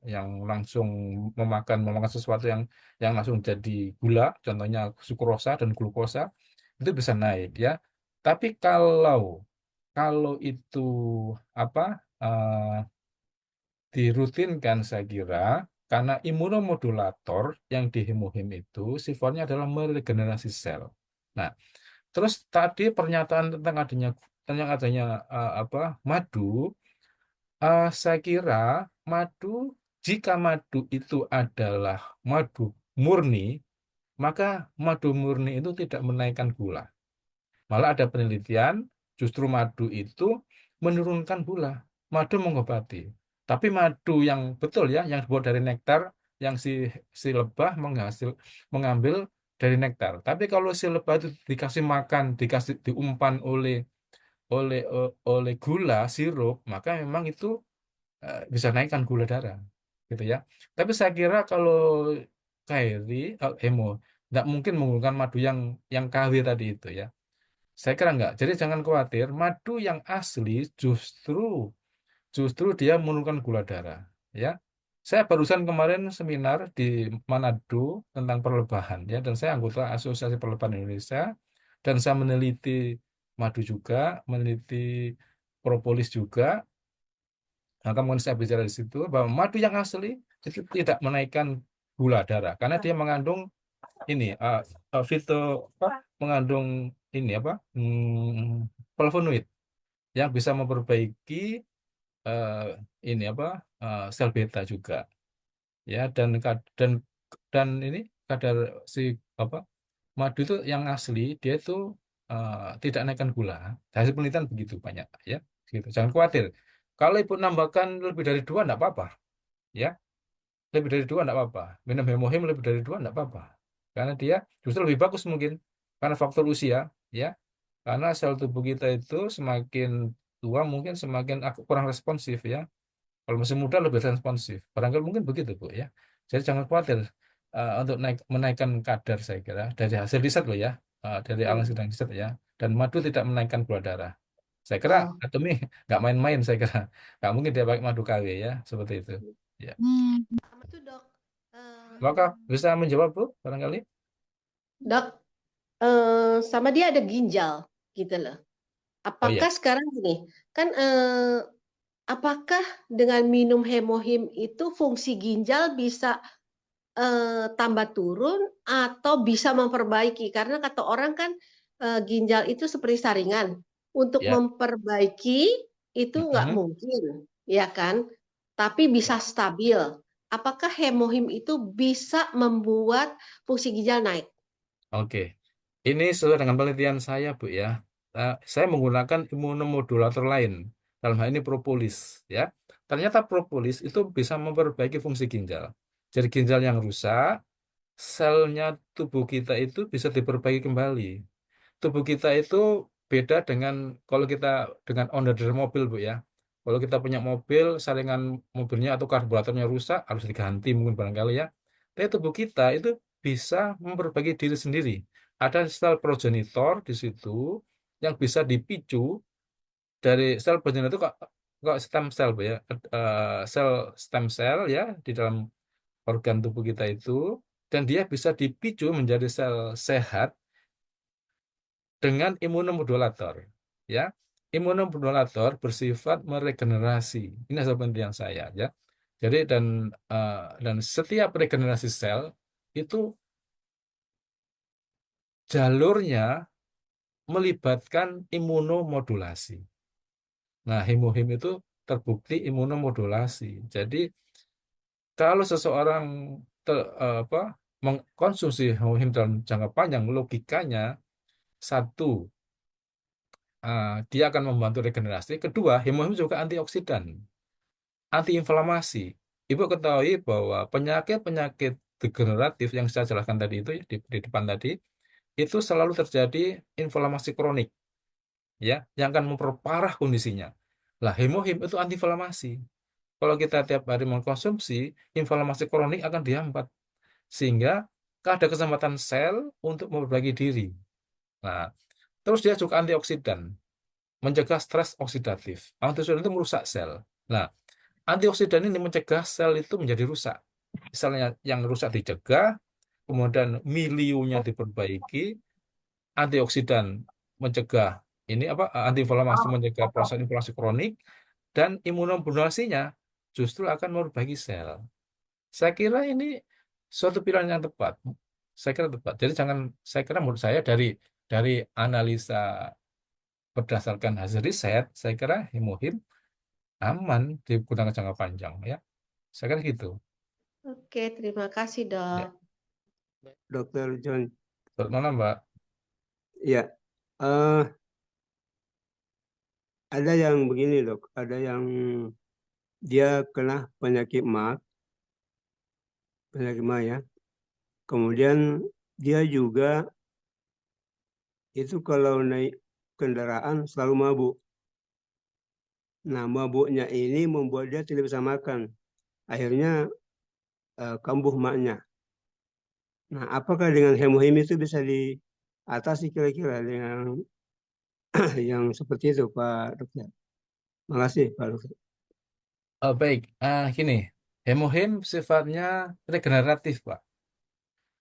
langsung memakan sesuatu yang langsung jadi gula, contohnya sukrosa dan glukosa, itu bisa naik, ya. Tapi kalau kalau itu apa dirutinkan saya kira karena imunomodulator yang di hemohim itu sifatnya adalah meregenerasi sel. Nah, terus tadi pernyataan tentang adanya apa madu, saya kira madu jika madu itu adalah madu murni, maka madu murni itu tidak menaikkan gula. Malah ada penelitian justru madu itu menurunkan gula. Madu mengobati. Tapi madu yang betul ya, yang dibuat dari nektar, yang si lebah mengambil dari nektar. Tapi kalau si lebah itu dikasih makan, dikasih diumpan oleh gula sirup, maka memang itu bisa naikkan gula darah, gitu ya. Tapi saya kira kalau Kairi, Emo, nggak mungkin menggunakan madu yang KW tadi itu ya. Saya kira enggak. Jadi jangan khawatir, madu yang asli justru justru dia menurunkan gula darah, ya. Saya barusan kemarin seminar di Manado tentang perlebahan ya, dan saya anggota Asosiasi Perlebahan Indonesia dan saya meneliti madu juga, meneliti propolis juga. Nah, kemudian saya bicara di situ bahwa madu yang asli itu tidak menaikkan gula darah karena dia mengandung ini fito apa mengandung ini apa flavonoid yang bisa memperbaiki eh, ini apa sel beta juga ya dan ini kadar si apa madu itu yang asli dia itu tidak naikkan gula. Hasil penelitian begitu banyak ya gitu. Jangan khawatir. Kalau ibu nambahkan lebih dari dua enggak apa-apa ya. Lebih dari dua enggak apa-apa. Minum hemohim lebih dari dua enggak apa-apa. Karena dia justru lebih bagus mungkin karena faktor usia ya. Karena sel tubuh kita itu semakin tua mungkin semakin kurang responsif ya. Kalau masih muda lebih responsif. Barangkali mungkin begitu Bu ya. Jadi jangan khawatir untuk menaikkan kadar saya kira dari hasil riset loh ya. Dari alat sedang riset ya. Dan madu tidak menaikkan gula darah. Saya kira Oh, Atomi nggak main-main saya kira. Nggak mungkin dia pakai madu KW ya. Seperti itu. Ya. sama tuh dok. Eh, Maka bisa menjawab Bu barangkali? dok, sama dia ada ginjal gitu loh. Oh iya. Apakah sekarang gini, kan apakah dengan minum hemohim itu fungsi ginjal bisa tambah turun atau bisa memperbaiki? Karena kata orang kan ginjal itu seperti saringan. Untuk Ya. memperbaiki itu nggak Mm-mm. mungkin, ya kan? Tapi bisa stabil. Apakah hemohim itu bisa membuat fungsi ginjal naik? Oke. Ini sesuai dengan penelitian saya, Bu ya. Saya menggunakan imunomodulator lain. Dalam hal ini propolis, ya. Ternyata propolis itu bisa memperbaiki fungsi ginjal. Jadi ginjal yang rusak, selnya tubuh kita itu bisa diperbaiki kembali. Tubuh kita itu beda dengan kalau kita dengan owner dari mobil, Bu ya. Kalau kita punya mobil, saringan mobilnya atau karburatornya rusak, harus diganti mungkin barangkali ya. Tapi tubuh kita itu bisa memperbaiki diri sendiri. Ada sel progenitor di situ yang bisa dipicu dari sel progenitor itu kok stem cell, Bu ya. Sel stem cell ya di dalam organ tubuh kita itu dan dia bisa dipicu menjadi sel sehat dengan imunomodulator. Ya, imunomodulator bersifat meregenerasi. Ini hasil penelitian saya ya. Jadi dan setiap regenerasi sel itu jalurnya melibatkan imunomodulasi. Nah, hemohim itu terbukti imunomodulasi. Jadi kalau seseorang apa, mengkonsumsi hemohim dalam jangka panjang, logikanya satu dia akan membantu regenerasi. Kedua, hemohim juga antioksidan, antiinflamasi. Ibu ketahui bahwa penyakit-penyakit degeneratif yang saya jelaskan tadi itu ya, di depan tadi itu selalu terjadi inflamasi kronik, ya, yang akan memperparah kondisinya. Lah, hemohim itu antiinflamasi. Kalau kita tiap hari mengkonsumsi, inflamasi kronik akan dihambat sehingga ada kesempatan sel untuk memperbaiki diri. Nah, terus dia juga antioksidan, mencegah stres oksidatif. Antioksidan itu merusak sel. Nah, antioksidan ini mencegah sel itu menjadi rusak. Misalnya yang rusak dicegah, kemudian milionya diperbaiki, antioksidan mencegah ini apa antiinflamasi mencegah proses inflamasi kronik dan imunomodulasinya. justru akan memperbaiki sel. Saya kira ini suatu pilihan yang tepat. Saya kira tepat. Jadi jangan, saya kira menurut saya dari analisa berdasarkan hasil riset, saya kira hemohim aman digunakan jangka panjang ya. Saya kira gitu. Oke, terima kasih, Ya. Dok. Dokter John. Selamat malam, Mbak. Ya, eh, ada yang begini dok, ada yang dia kena penyakit MA ya. Kemudian dia juga itu kalau naik kendaraan selalu mabuk. Nah, mabuknya ini membuat dia tidak bisa makan. Akhirnya kambuh maknya. Nah, apakah dengan hemohim itu bisa diatasi kira-kira dengan yang seperti itu, Pak Dokter? Makasih, Pak Dokter. Baik, gini, hemohim sifatnya regeneratif, Pak.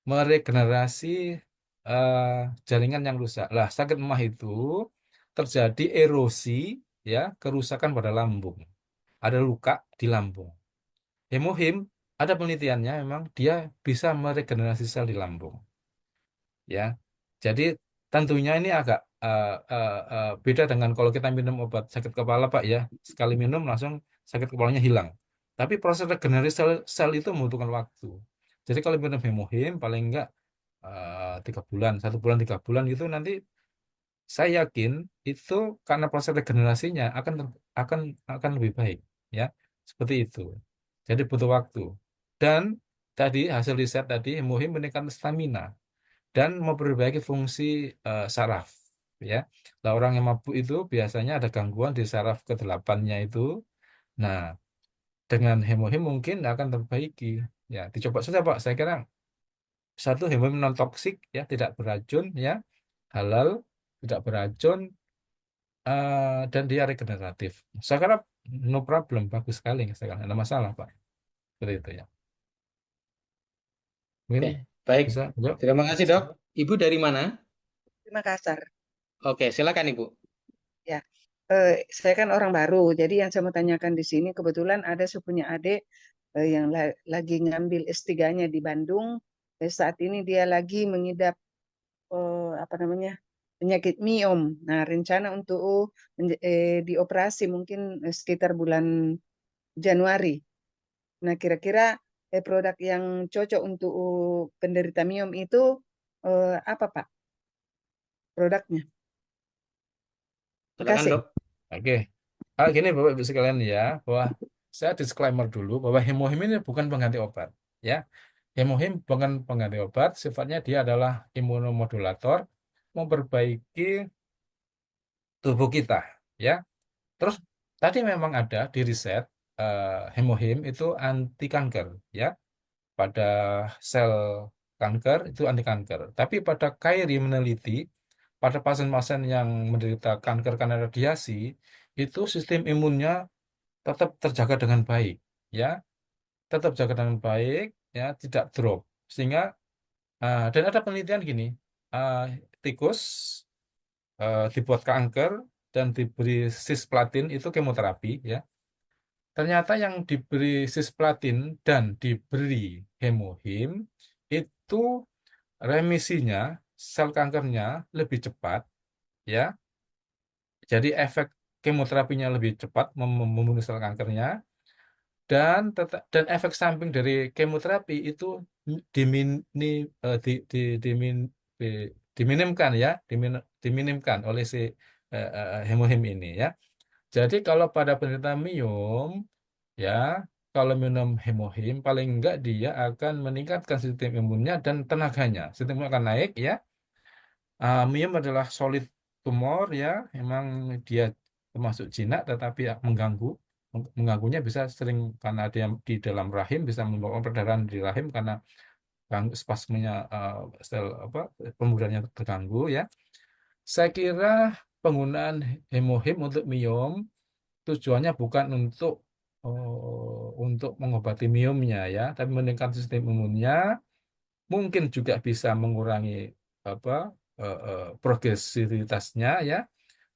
Meregenerasi eh, jaringan yang rusak. Lah, sakit emah itu terjadi erosi, ya, kerusakan pada lambung. Ada luka di lambung. Hemohim, ada penelitiannya memang dia bisa meregenerasi sel di lambung. Ya, jadi tentunya ini agak beda dengan kalau kita minum obat sakit kepala, Pak ya. Sekali minum langsung sakit kepalanya hilang. Tapi proses regenerasi sel itu membutuhkan waktu. Jadi kalau minum hemohim paling enggak 3 bulan, 1 bulan 3 bulan gitu nanti saya yakin itu karena proses regenerasinya akan akan lebih baik, ya seperti itu. Jadi butuh waktu. Dan tadi hasil riset tadi hemohim meningkatkan stamina dan memperbaiki fungsi saraf, ya. Nah, orang yang mabuk itu biasanya ada gangguan di saraf ke-8-nya itu. Nah, dengan hemohim mungkin akan terbaiki. Ya, dicoba saja Pak. Saya kira satu, hemohim non toksik, ya, tidak beracun, ya, halal, tidak beracun, dan dia regeneratif. Saya kira no problem, bagus sekali. Saya kira tidak ada masalah Pak. Seperti itu ya. Mungkin Oke, baik. bisa, yuk. Terima kasih, Dok. Ibu dari mana? di Makassar. Oke, silakan Ibu. Ya, saya kan orang baru, jadi yang saya mau tanyakan di sini kebetulan ada sepunya adik yang lagi ngambil S3-nya di Bandung. Saat ini dia lagi mengidap apa namanya penyakit miom. Nah, rencana untuk dioperasi mungkin sekitar bulan Januari. Nah, kira-kira produk yang cocok untuk penderita miom itu apa, Pak? Produknya. Terima Silakan, kasih. Dok. Oke. Gini Bapak Ibu sekalian ya, bahwa saya disclaimer dulu bahwa hemohim ini bukan pengganti obat, ya. Hemohim bukan pengganti obat, sifatnya dia adalah imunomodulator, memperbaiki tubuh kita, ya. Terus tadi memang ada di riset hemohim itu anti kanker, ya. Pada sel kanker itu anti kanker. Tapi pada Kairi meneliti pada pasien-pasien yang menderita kanker karena radiasi itu sistem imunnya tetap terjaga dengan baik, ya, tetap jaga dengan baik, ya, tidak drop. Sehingga dan ada penelitian gini, uh, tikus dibuat kanker dan diberi cisplatin itu kemoterapi, ya. Ternyata yang diberi cisplatin dan diberi hemohim itu remisinya sel kankernya lebih cepat, ya. Jadi efek kemoterapinya lebih cepat membunuh sel kankernya. Dan efek samping dari kemoterapi itu dimini, eh, di, dimin, diminimkan ya, diminimkan oleh si hemohim ini ya. Jadi kalau pada penderita miom ya, kalau minum hemohim paling enggak dia akan meningkatkan sistem imunnya dan tenaganya. Sistem imun akan naik ya. Miom adalah solid tumor ya, memang dia termasuk jinak tetapi mengganggu. Mengganggunya bisa sering karena dia di dalam rahim bisa menyebabkan perdarahan di rahim karena spasmenya sel apa pemburuannya terganggu ya. Saya kira penggunaan hemohim untuk miom tujuannya bukan untuk mengobati miomnya ya, tapi meningkatkan sistem imunnya, mungkin juga bisa mengurangi apa progresivitasnya ya,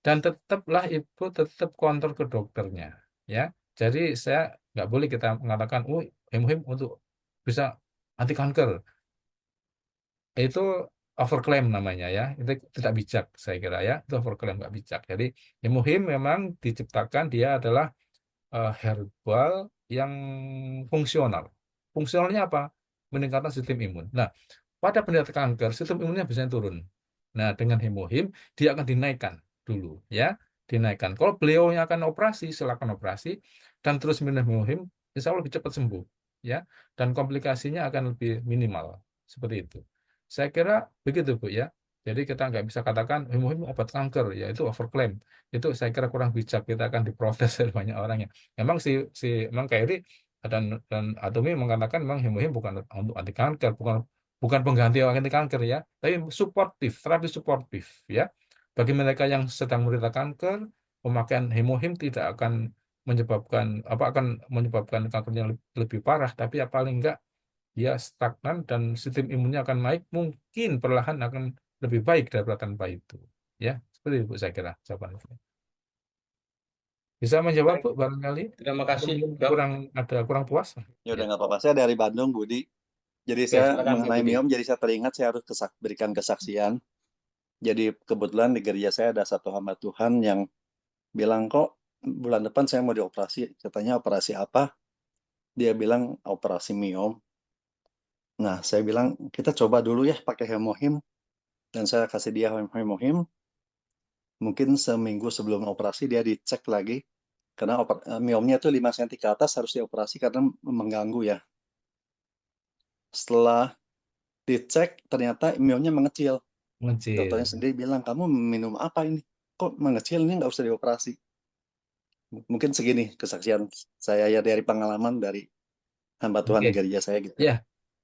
dan tetaplah ibu tetap kontrol ke dokternya ya. Jadi saya Nggak boleh kita mengatakan, oh hemohim untuk bisa anti kanker. Itu overclaim namanya ya. Itu tidak bijak saya kira ya. Itu overclaim, nggak bijak. Jadi hemohim memang diciptakan dia adalah herbal yang fungsional. Fungsionalnya apa? Meningkatkan sistem imun. Nah, pada penderita kanker, sistem imunnya biasanya turun. Nah, dengan hemohim, dia akan dinaikkan dulu, ya. Dinaikkan. Kalau beliaunya akan operasi, silakan operasi, dan terus minum hemohim, insya Allah lebih cepat sembuh, ya. Dan komplikasinya akan lebih minimal, seperti itu. Saya kira begitu, Bu, ya. Jadi kita nggak bisa katakan hemohim obat kanker, ya itu overclaim. Itu saya kira kurang bijak, kita akan diprotes dari banyak orang ya. Memang memang Kairi dan Atumi mengatakan memang hemohim bukan untuk anti kanker, bukan pengganti anti kanker ya, tapi suportif, terapi suportif ya. Bagi mereka yang sedang menderita kanker, pemakaian hemohim tidak akan menyebabkan kankernya lebih parah, tapi ya paling enggak dia stagnan dan sistem imunnya akan naik, mungkin perlahan akan lebih baik daripada tanpa itu. Ya, seperti itu saya kira jawabannya. Bisa menjawab Baik, Bu barangkali? terima Atau kasih, mungkin Dok. kurang puas? Ya udah Ya. nggak apa-apa. Saya dari Bandung, Budi. Jadi Oke, saya silakan Pak mengenai Budi. MIOM, jadi saya teringat saya harus berikan kesaksian. Jadi kebetulan di gereja saya ada satu hamba Tuhan yang bilang, kok bulan depan saya mau dioperasi. Katanya operasi apa? Dia bilang operasi MIOM. Nah, saya bilang kita coba dulu ya pakai hemohim. Dan saya kasih dia hemohim. Mungkin seminggu sebelum operasi dia dicek lagi. Karena miomnya itu 5 cm ke atas harus dioperasi karena mengganggu ya. Setelah dicek ternyata miomnya mengecil. Dokternya Mengecil. sendiri bilang, kamu minum apa ini? Kok mengecil, ini nggak usah dioperasi. Mungkin segini kesaksian saya ya dari pengalaman dari hamba Tuhan di Oke. gereja saya gitu. Ya,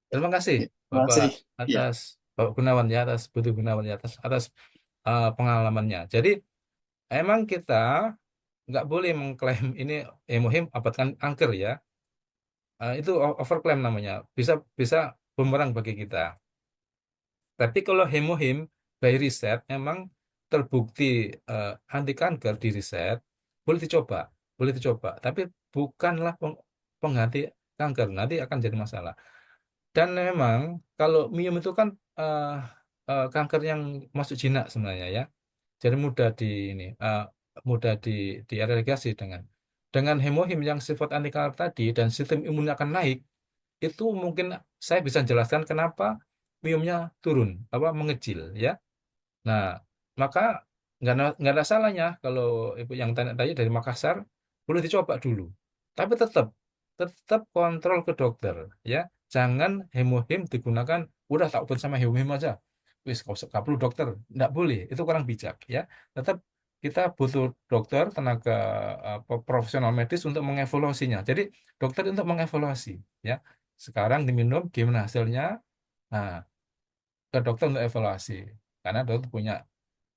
terima kasih Ya, terima Bapak kasih. Ya. atas Bapak Gunawan ya, atas Budi Gunawan ya, atas pengalamannya. Jadi emang kita nggak boleh mengklaim ini hemohim obat kanker ya. Itu overclaim namanya. Bisa bisa bumerang bagi kita. Tapi kalau hemohim by riset memang terbukti anti kanker di riset, boleh dicoba, boleh dicoba. Tapi bukanlah pengganti kanker, nanti akan jadi masalah. Dan memang kalau miom itu kan eh, kanker yang masuk jinak sebenarnya ya. Jadi mudah dieradikasi dengan hemohim yang sifat anti kanker tadi dan sistem imunnya akan naik. Itu mungkin saya bisa jelaskan kenapa miomnya turun, mengecil ya. Nah, maka nggak ada salahnya kalau ibu yang tanya tadi dari Makassar boleh dicoba dulu. Tapi tetap kontrol ke dokter ya. Jangan hemohim digunakan udah tak obat sama hemohim aja. Wis nggak perlu dokter, nggak boleh. Itu kurang bijak ya. Tetap kita butuh dokter, tenaga profesional medis untuk mengevaluasinya. Jadi dokter untuk mengevaluasi ya. Sekarang diminum gimana hasilnya? Nah, ke dokter untuk evaluasi. Karena dokter punya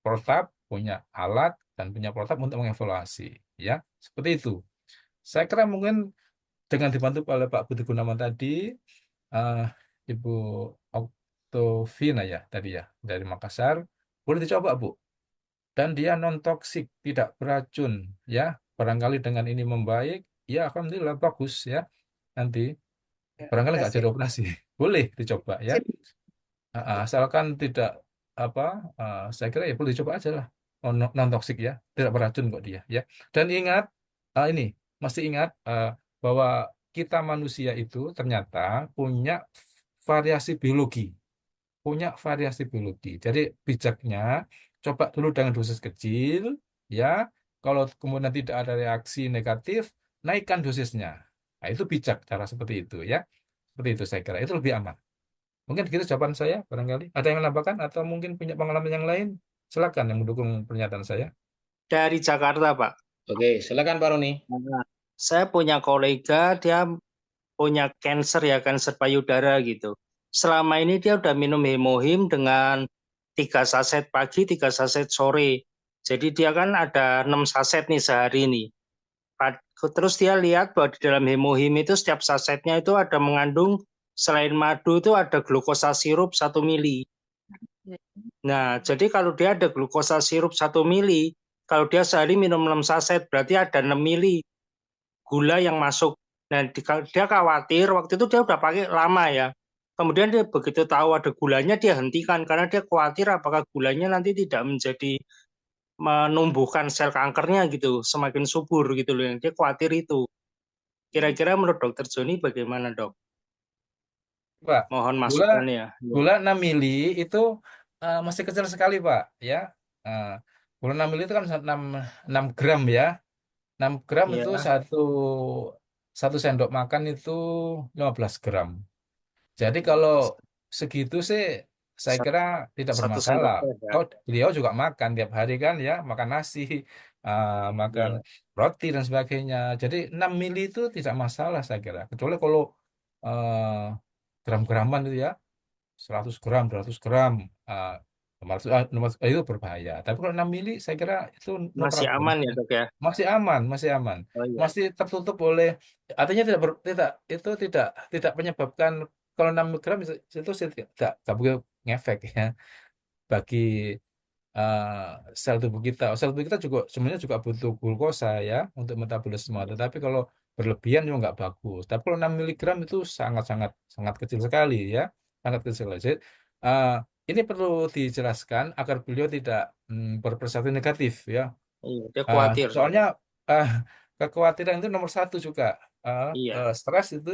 protap, punya alat, dan punya protap untuk mengevaluasi. Ya, seperti itu. Saya kira mungkin dengan dibantu oleh Pak Budi Gunawan tadi, eh, Ibu Oktovina ya tadi ya dari Makassar, boleh dicoba Bu. Dan dia non toksik, tidak beracun. Ya, barangkali dengan ini membaik, ya alhamdulillah bagus ya. Nanti Ya, barangkali nggak kasih. jadi operasi, boleh dicoba ya. Sip. Asalkan tidak apa, saya kira ya boleh dicoba aja lah. Oh, non toksik ya, tidak beracun kok dia ya. Dan ingat ini masih ingat bahwa kita manusia itu ternyata variasi punya variasi biologi. Jadi bijaknya coba dulu dengan dosis kecil ya. Kalau kemudian tidak ada reaksi negatif, naikkan dosisnya. Nah, itu bijak cara seperti itu ya. Seperti itu saya kira itu lebih aman. Mungkin gitu jawaban saya barangkali. Ada yang menambahkan atau mungkin punya pengalaman yang lain? Silakan yang mendukung pernyataan saya. Dari Jakarta, Pak. Oke, silakan Pak Roni. Nah, saya punya kolega, dia punya kanker payudara gitu. Selama ini dia udah minum hemohim dengan 3 saset pagi, 3 saset sore. Jadi dia kan ada 6 saset nih sehari nih. Terus dia lihat bahwa di dalam hemohim itu setiap sasetnya itu ada mengandung selain madu itu ada glukosa sirup 1 mili. Nah, jadi kalau dia ada glukosa sirup 1 mili, kalau dia sehari minum 6 saset berarti ada 6 mili gula yang masuk. Nah, dia khawatir waktu itu dia udah pakai lama ya. Kemudian dia begitu tahu ada gulanya dia hentikan karena dia khawatir apakah gulanya nanti tidak menjadi menumbuhkan sel kankernya gitu, semakin subur gitu loh. Yang dia khawatir itu. Kira-kira menurut Dokter Joni bagaimana, Dok? Pak, Mohon gula masukannya. Ya. gula 6 mili itu masih kecil sekali, Pak, ya. Eh, Gula 6 mili itu kan 6 gram ya. 6 gram itu Ya, satu sendok makan itu 15 gram. Jadi kalau segitu sih saya kira tidak satu sendok bermasalah. teh ya. Oh, beliau juga makan tiap hari kan ya, makan nasi, makan Iya. roti dan sebagainya. Jadi 6 mili itu tidak masalah saya kira. Kecuali kalau eh, gram-graman itu ya, 100 gram, 200 gram, eh, 500, itu berbahaya. Tapi kalau 6 mili saya kira itu no Masih problem. aman ya, Dok ya? Masih aman, masih aman. Oh iya. Masih tertutup oleh, artinya tidak menyebabkan, kalau 6 gram itu sih tidak begitu ngefek ya bagi sel tubuh kita. Sel tubuh kita juga sebenarnya juga butuh glukosa ya untuk metabolisme. Tetapi kalau berlebihan juga nggak bagus. Tapi kalau 6 miligram itu sangat sangat sangat kecil sekali ya, sangat kecil. Jadi eh, ini perlu dijelaskan agar beliau tidak berpersepsi negatif ya. Iya, dia khawatir Soalnya soalnya. eh, kekhawatiran itu nomor satu juga. Iya, Stres itu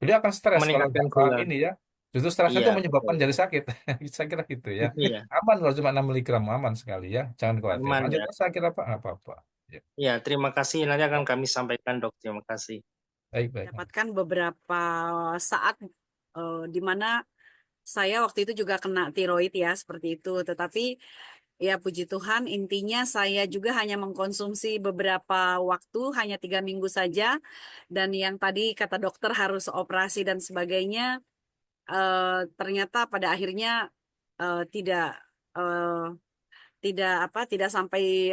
beliau akan stres kalau meningkatkan nggak paham gula. ini ya. Justru stres itu Iya, menyebabkan betul. jadi sakit. Saya kira gitu ya. Iya, Aman kalau cuma 6 miligram, aman sekali ya. Jangan khawatir. aman Lanjut ya. Mas, saya kira Pak, nggak apa-apa. Ya, Iya, terima kasih. Nanti akan kami sampaikan, Dok. Terima kasih. baik, baik. Dapatkan beberapa saat di mana saya waktu itu juga kena tiroid ya seperti itu. Tetapi ya puji Tuhan intinya saya juga hanya mengkonsumsi beberapa waktu, hanya 3 minggu saja. Dan yang tadi kata dokter harus operasi dan sebagainya, ternyata pada akhirnya tidak eh, tidak sampai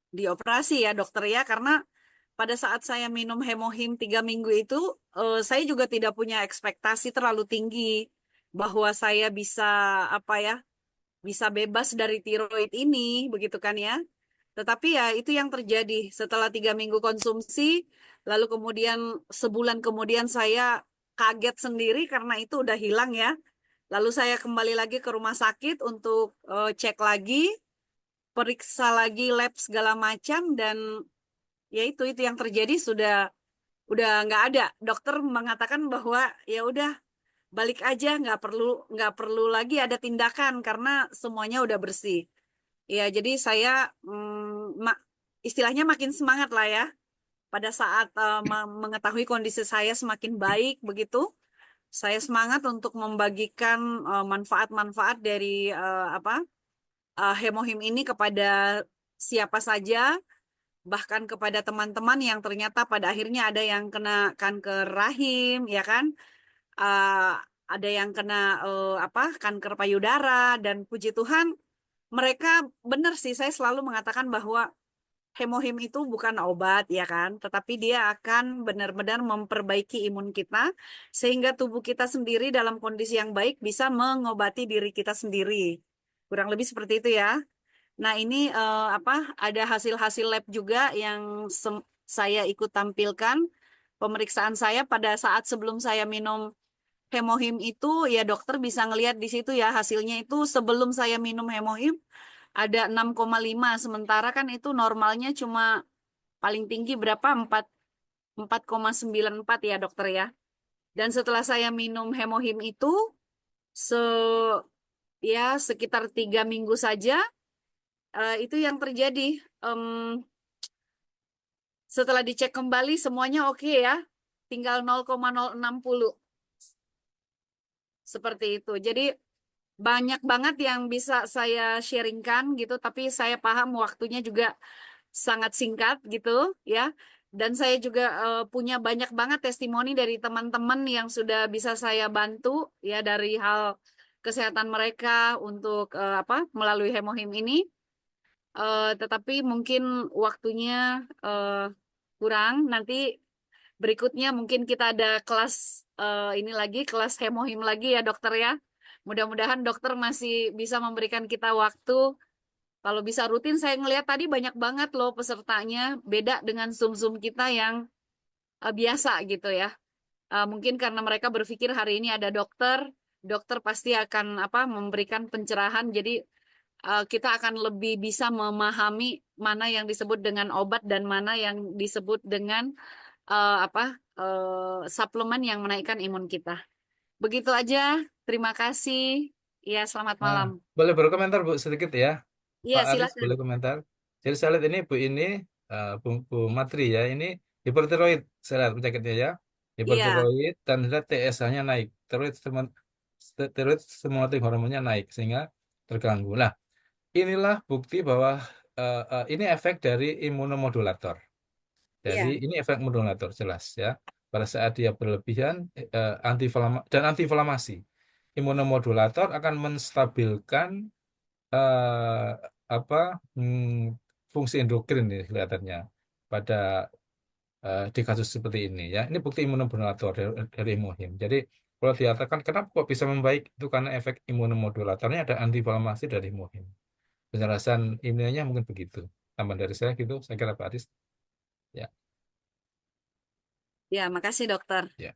dioperasi ya dokter ya, karena pada saat saya minum Hemohim 3 minggu itu, saya juga tidak punya ekspektasi terlalu tinggi bahwa saya bisa apa ya, bisa bebas dari tiroid ini, begitu kan ya. Tetapi ya itu yang terjadi setelah 3 minggu konsumsi, lalu kemudian sebulan kemudian saya kaget sendiri karena itu udah hilang ya. Lalu saya kembali lagi ke rumah sakit untuk cek lagi, periksa lagi lab segala macam, dan ya itu yang terjadi udah nggak ada. Dokter mengatakan bahwa ya udah balik aja, nggak perlu lagi ada tindakan karena semuanya udah bersih. Ya jadi saya istilahnya makin semangat lah ya pada saat mengetahui kondisi saya semakin baik begitu. Saya semangat untuk membagikan manfaat-manfaat dari Hemohim ini kepada siapa saja, bahkan kepada teman-teman yang ternyata pada akhirnya ada yang kena kanker rahim, ya kan? Uh, ada yang kena kanker payudara, dan puji Tuhan mereka benar sih, saya selalu mengatakan bahwa Hemohim itu bukan obat ya kan, tetapi dia akan benar-benar memperbaiki imun kita sehingga tubuh kita sendiri dalam kondisi yang baik bisa mengobati diri kita sendiri. Kurang lebih seperti itu ya. Nah, ini ada hasil-hasil lab juga yang saya ikut tampilkan. Pemeriksaan saya pada saat sebelum saya minum Hemohim itu, ya dokter bisa ngelihat di situ ya hasilnya itu sebelum saya minum Hemohim ada 6,5, sementara kan itu normalnya cuma paling tinggi berapa? 4,94 ya dokter ya. Dan setelah saya minum Hemohim itu se ya sekitar 3 minggu saja, itu yang terjadi. Setelah dicek kembali semuanya oke ya, tinggal 0,060 seperti itu. Jadi banyak banget yang bisa saya sharingkan gitu, tapi saya paham waktunya juga sangat singkat gitu ya. Dan saya juga punya banyak banget testimoni dari teman-teman yang sudah bisa saya bantu ya dari hal kesehatan mereka untuk melalui Hemohim ini. Tetapi mungkin waktunya kurang. Nanti berikutnya mungkin kita ada kelas ini lagi, kelas Hemohim lagi ya dokter ya. Mudah-mudahan dokter masih bisa memberikan kita waktu. Kalau bisa rutin, saya ngelihat tadi banyak banget loh pesertanya. Beda dengan Zoom-Zoom kita yang biasa gitu ya. Mungkin karena mereka berpikir hari ini ada dokter, dokter pasti akan memberikan pencerahan. Jadi kita akan lebih bisa memahami mana yang disebut dengan obat dan mana yang disebut dengan suplemen yang menaikkan imun kita. Begitu aja. Terima kasih. Ya, selamat Nah, malam. boleh berkomentar Bu sedikit ya. Iya, Pak Aris silakan. boleh komentar. Jadi saya lihat ini Bu ini Bu Matri ya, ini hipertiroid saya lihat penyakitnya ya. Iya, Hipertiroid dan saya lihat TSH-nya naik. Tiroid stimulating hormonnya naik sehingga terganggu. Nah, inilah bukti bahwa ini efek dari imunomodulator. Jadi iya, ini efek modulator jelas ya. Pada saat dia berlebihan antiinflamasi. Imunomodulator akan menstabilkan eh, apa fungsi endokrin nih kelihatannya pada di kasus seperti ini ya. Ini bukti imunomodulator dari Imohim. Jadi kalau dikatakan kenapa kok bisa membaik itu karena efek imunomodulatornya ada antiinflamasi dari Imohim. Penjelasan ilmiahnya mungkin begitu. Tambahan dari saya gitu, saya kira Pak Aris. Ya, ya, makasih dokter. ya.